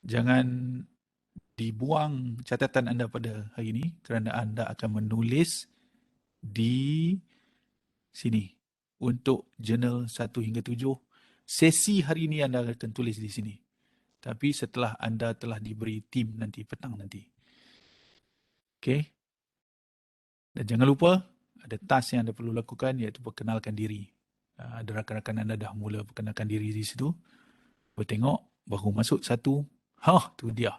Jangan dibuang catatan anda pada hari ini kerana anda akan menulis di sini untuk jurnal 1 hingga 7. Sesi hari ini anda akan tulis di sini. Tapi setelah anda telah diberi tim nanti, petang nanti. Okey? Dan jangan lupa, ada task yang anda perlu lakukan iaitu perkenalkan diri. Ada rakan-rakan anda dah mula perkenalkan diri di situ. Bertengok, baru masuk satu. Tu dia.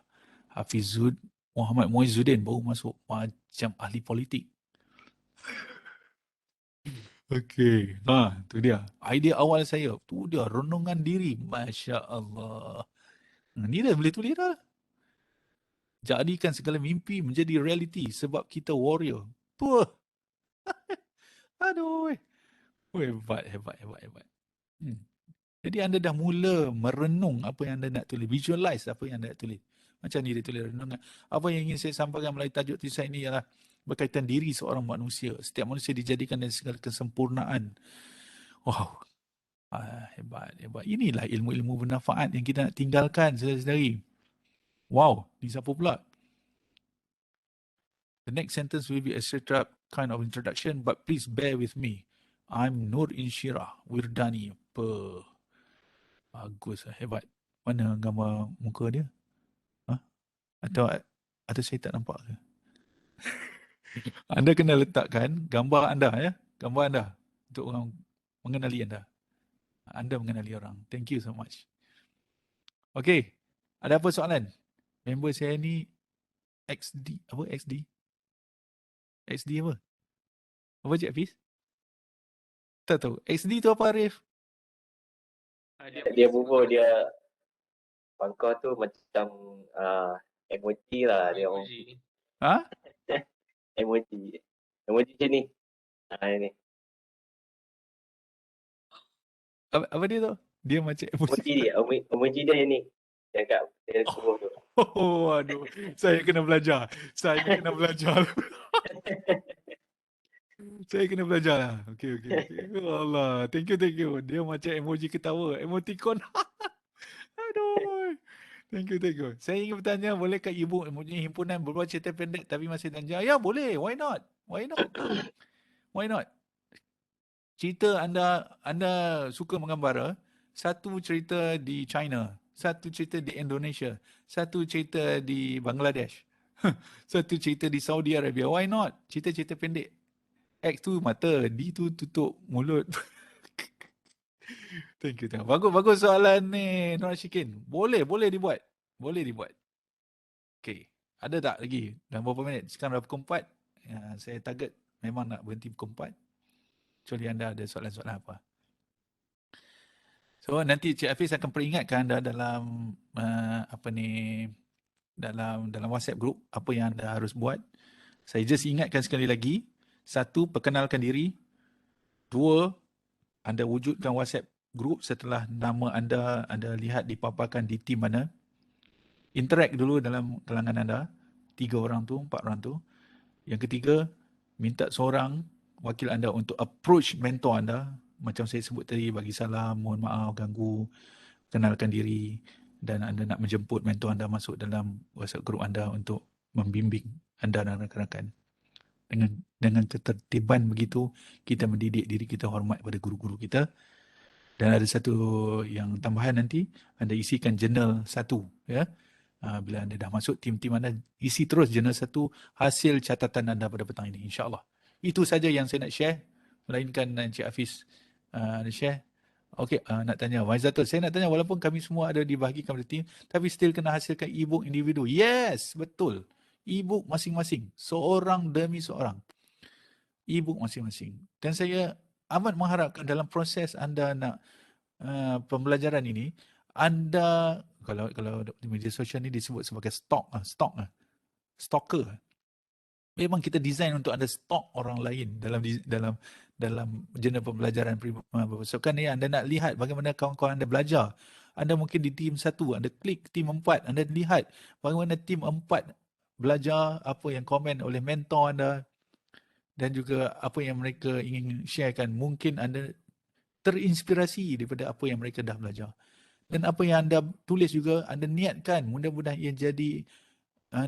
Hafizud Muhammad Muizzuddin baru masuk macam ahli politik. Okey. Tu dia. Idea awal saya. Tu dia, renungan diri. Masya Allah. Ni dah boleh tulis dah. Jadikan segala mimpi menjadi realiti sebab kita warrior. Puh. Aduh. Hebat. Jadi anda dah mula merenung apa yang anda nak tulis. Visualize apa yang anda nak tulis. Macam ni dia tulis renungan. Apa yang ingin saya sampaikan melalui tajuk tulisan ini ialah berkaitan diri seorang manusia. Setiap manusia dijadikan dengan segala kesempurnaan. Wow. Hebat. Inilah ilmu-ilmu bermanfaat yang kita nak tinggalkan saudara-saudari. Wow. Ni siapa pula? The next sentence will be a straight up kind of introduction, but please bear with me. I'm Nur Inshirah Wirdani. Bagus, hebat. Mana gambar muka dia? Atau saya tak nampak ke? Anda kena letakkan gambar anda ya. Gambar anda untuk orang mengenali anda. Anda mengenali orang. Thank you so much. Okay. Ada apa soalan? Member saya ni XD. Apa XD? XD apa? Apa Cik Hafiz? Tak tahu. XD tu apa Arif? Dia bubur, dia pangkau tu macam emoji lah dia orang. Ha? Emoji macam ni. Ni. Apa dia tu? Dia macam emoji dia yang ni. Yang kat dia bubur tu. Aduh. Saya kena belajar. Saya kena belajar lah. Okay. Allah. Thank you. Dia macam emoji ketawa. Emoticon. Aduh. Thank you. Saya ingin bertanya, bolehkah ibu mempunyai himpunan berbuat cerita pendek tapi masih danjang? Ya, boleh. Why not? Cerita anda suka menggambar, satu cerita di China, satu cerita di Indonesia, satu cerita di Bangladesh, satu cerita di Saudi Arabia. Why not? Cerita-cerita pendek. X tu mata, D tu tutup mulut. Thank you. Bagus soalan ni, Nur Ashikin. Boleh dibuat. Okay. Ada tak lagi? Dalam berapa minit? Sekarang dah pukul 4. Saya target memang nak berhenti pukul 4. Kecuali anda ada soalan-soalan apa. So nanti Cik Hafiz akan peringatkan anda dalam dalam WhatsApp group apa yang anda harus buat. Saya just ingatkan sekali lagi. 1, perkenalkan diri. 2, anda wujudkan WhatsApp group setelah nama anda lihat dipaparkan di tim mana. Interact dulu dalam kalangan anda. 3 orang tu, 4 orang tu. Yang ketiga, minta seorang wakil anda untuk approach mentor anda. Macam saya sebut tadi, bagi salam, mohon maaf, ganggu, kenalkan diri. Dan anda nak menjemput mentor anda masuk dalam WhatsApp group anda untuk membimbing anda dan rakan-rakan. dengan ketertiban begitu, kita mendidik diri kita hormat pada guru-guru kita. Dan ada satu yang tambahan nanti, anda isikan jurnal satu, ya. Bila anda dah masuk tim-tim anda, isi terus jurnal satu hasil catatan anda pada petang ini, insyaAllah. Itu saja yang saya nak share, melainkan Encik Hafiz nak share. Okey, nak tanya Waizatul, saya nak tanya, walaupun kami semua ada dibahagikan pada tim, tapi still kena hasilkan e-book individu. Yes, betul. E-book masing-masing, seorang demi seorang. E-book masing-masing. Dan saya amat mengharapkan dalam proses anda nak pembelajaran ini, anda kalau di media sosial ni disebut sebagai stalker. Memang kita design untuk anda stalk orang lain dalam jurnal pembelajaran berpasukan ni. Anda nak lihat bagaimana kawan-kawan anda belajar. Anda mungkin di tim 1, anda klik tim 4, anda lihat bagaimana tim 4 belajar, apa yang komen oleh mentor anda dan juga apa yang mereka ingin sharekan. Mungkin anda terinspirasi daripada apa yang mereka dah belajar. Dan apa yang anda tulis juga, anda niatkan mudah-mudahan ia jadi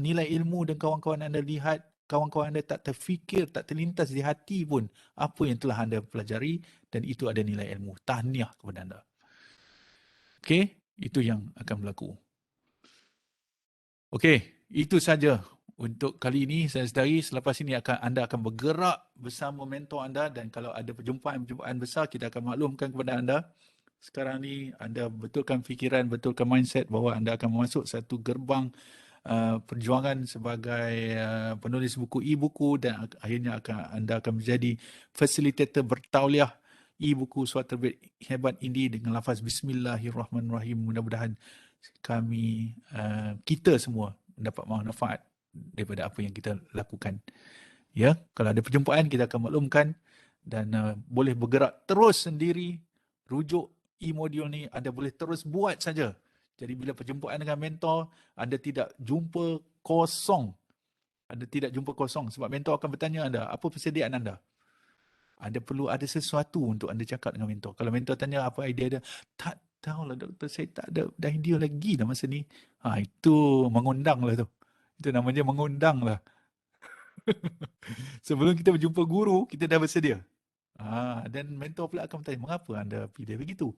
nilai ilmu dan kawan-kawan anda lihat, kawan-kawan anda tak terfikir, tak terlintas di hati pun apa yang telah anda pelajari dan itu ada nilai ilmu. Tahniah kepada anda. Okey, itu yang akan berlaku. Okey, itu saja untuk kali ini. Saya sedari selepas ini anda akan bergerak bersama mentor anda dan kalau ada perjumpaan-perjumpaan besar, kita akan maklumkan kepada anda. Sekarang ni anda betulkan fikiran, betulkan mindset bahawa anda akan masuk satu gerbang perjuangan sebagai penulis buku e-buku dan akhirnya anda akan menjadi fasilitator bertauliah e-buku suatu terbit hebat ini dengan lafaz Bismillahirrahmanirrahim. Mudah-mudahan kita semua mendapat manfaat daripada apa yang kita lakukan. Ya, kalau ada perjumpaan kita akan maklumkan dan boleh bergerak terus sendiri. Rujuk e-modul ni anda boleh terus buat saja. Jadi bila perjumpaan dengan mentor, anda tidak jumpa kosong. Anda tidak jumpa kosong sebab mentor akan bertanya anda, apa persediaan anda? Anda perlu ada sesuatu untuk anda cakap dengan mentor. Kalau mentor tanya apa idea dia, tak tahulah doktor, saya tak ada dah idea lagi dah masa ni. Itu mengundang lah tu. Itu namanya mengundang lah. Sebelum kita berjumpa guru, kita dah bersedia. Dan mentor pula akan bertanya, mengapa anda pilih begitu?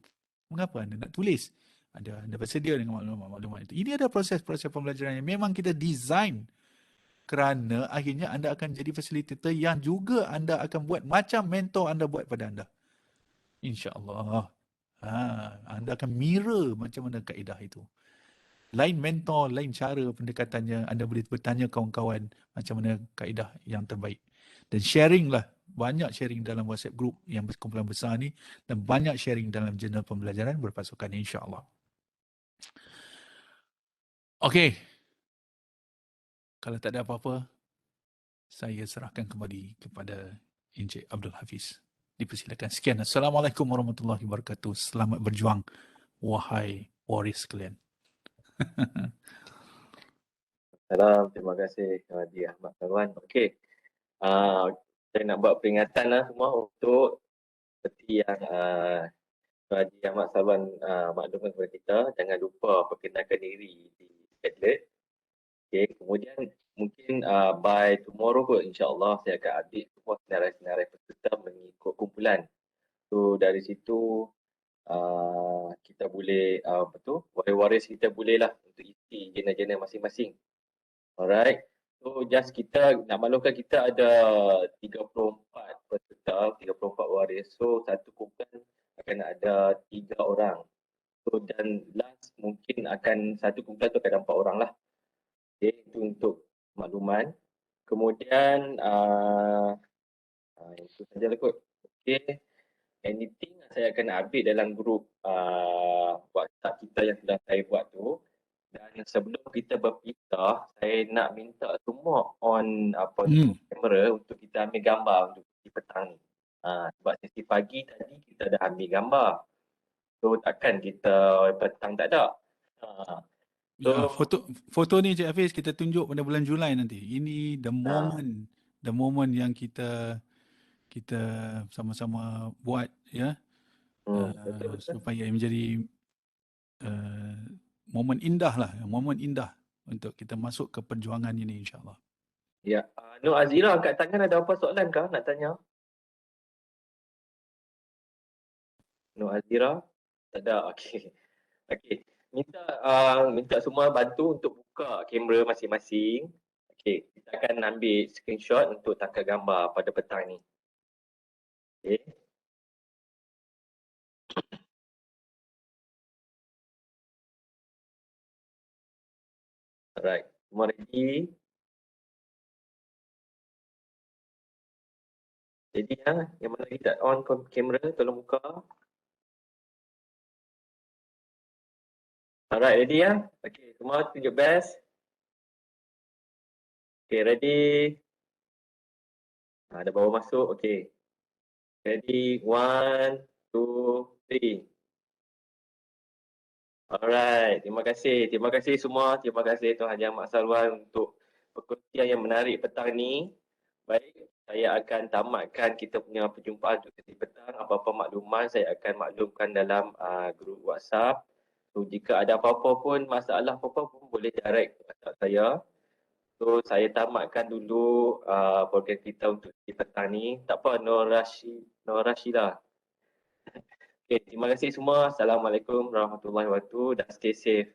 Mengapa anda nak tulis? Anda bersedia dengan maklumat-maklumat itu. Ini adalah proses-proses pembelajaran yang memang kita design kerana akhirnya anda akan jadi facilitator yang juga anda akan buat macam mentor anda buat pada anda. InsyaAllah. Anda akan mirror macam mana kaedah itu. Lain mentor, lain cara pendekatannya. Anda boleh bertanya kawan-kawan macam mana kaedah yang terbaik. Dan sharing lah. Banyak sharing dalam WhatsApp group yang berkumpulan besar ni. Dan banyak sharing dalam jurnal pembelajaran berpasukan insyaAllah. Okey. Kalau tak ada apa-apa, saya serahkan kembali kepada Encik Abdul Hafiz. Dipersilakan. Sekian. Assalamualaikum warahmatullahi wabarakatuh. Selamat berjuang, wahai waris sekalian. Salam, terima kasih Haji Ahmad Sarwan. Okey. Saya nak buat peringatan lah semua untuk seperti yang Haji Ahmad Sarwan maklumkan kepada kita, jangan lupa perkenalkan diri di Padlet. Okey, kemudian mungkin by tomorrow kot insya-Allah saya akan update semua senarai-senarai peserta mengikut kumpulan. So dari situ kita boleh waris kita boleh lah untuk isi jurnal-jurnal masing-masing. Alright. So just kita nak maklumkan kita ada 34 peserta, 34 waris. So satu kumpulan akan ada 3 orang. So dan last mungkin akan satu kumpulan tu akan ada 4 orang lah. Okay, itu untuk makluman. Kemudian itu sajalah kot. Okay. Anything saya akan update dalam grup WhatsApp kita yang sudah saya buat tu. Dan sebelum kita berpisah, saya nak minta semua on kamera untuk kita ambil gambar untuk di petang ni. Sebab sesi pagi tadi kita dah ambil gambar. So takkan kita petang tak ada. Foto ni Cik Hafiz kita tunjuk pada bulan Julai nanti. Ini the moment yang kita sama-sama buat ya. Supaya menjadi momen indah lah, momen indah untuk kita masuk ke perjuangan ini insya-Allah. Ya. Nur Azira angkat tangan, ada apa soalan kah nak tanya? Nur Azira? Tak ada. Okey. Okey. Minta semua bantu untuk buka kamera masing-masing. Okey, kita akan ambil screenshot untuk tangkap gambar pada petang ni. Okey. Alright. Semua ready? Jadi yang mana lagi tak on kamera, tolong buka. Alright, ready ya? Okey, semua tunjuk best. Okey, ready? Dah baru masuk, okey. Ready, 1, 2, 3. Alright, terima kasih. Terima kasih semua. Terima kasih Tuan Haji Ahmad Salwan untuk perkongsian yang menarik petang ni. Baik, saya akan tamatkan kita punya perjumpaan untuk sesi petang. Apa-apa makluman saya akan maklumkan dalam grup WhatsApp. So, jika ada apa-apa pun, masalah apa-apa pun boleh direct WhatsApp saya. So, saya tamatkan dulu program kita untuk sesi petang ni. Tak apa, no rush lah. Okay, terima kasih semua. Assalamualaikum warahmatullahi wabarakatuh dan stay safe.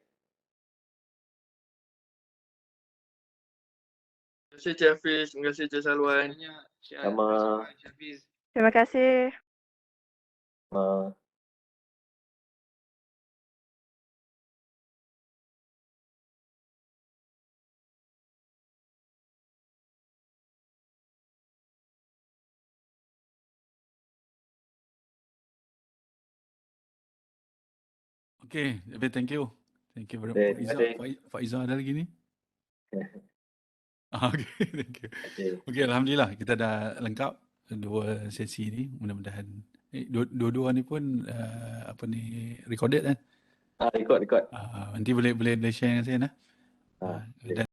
Terima kasih Cik Hafiz, terima kasih Cik Salwan. Sama. Terima kasih. Uh, Okay, thank you. Thank you very Okay, much. terima kasih. Faizah ada lagi ni? Okay, thank you. Okay. Okay, Alhamdulillah kita dah lengkap dua sesi ni. Mudah-mudahan dua-dua ni pun apa ni recorded kan? Record. Nanti boleh share dengan saya nah. Okay. Dan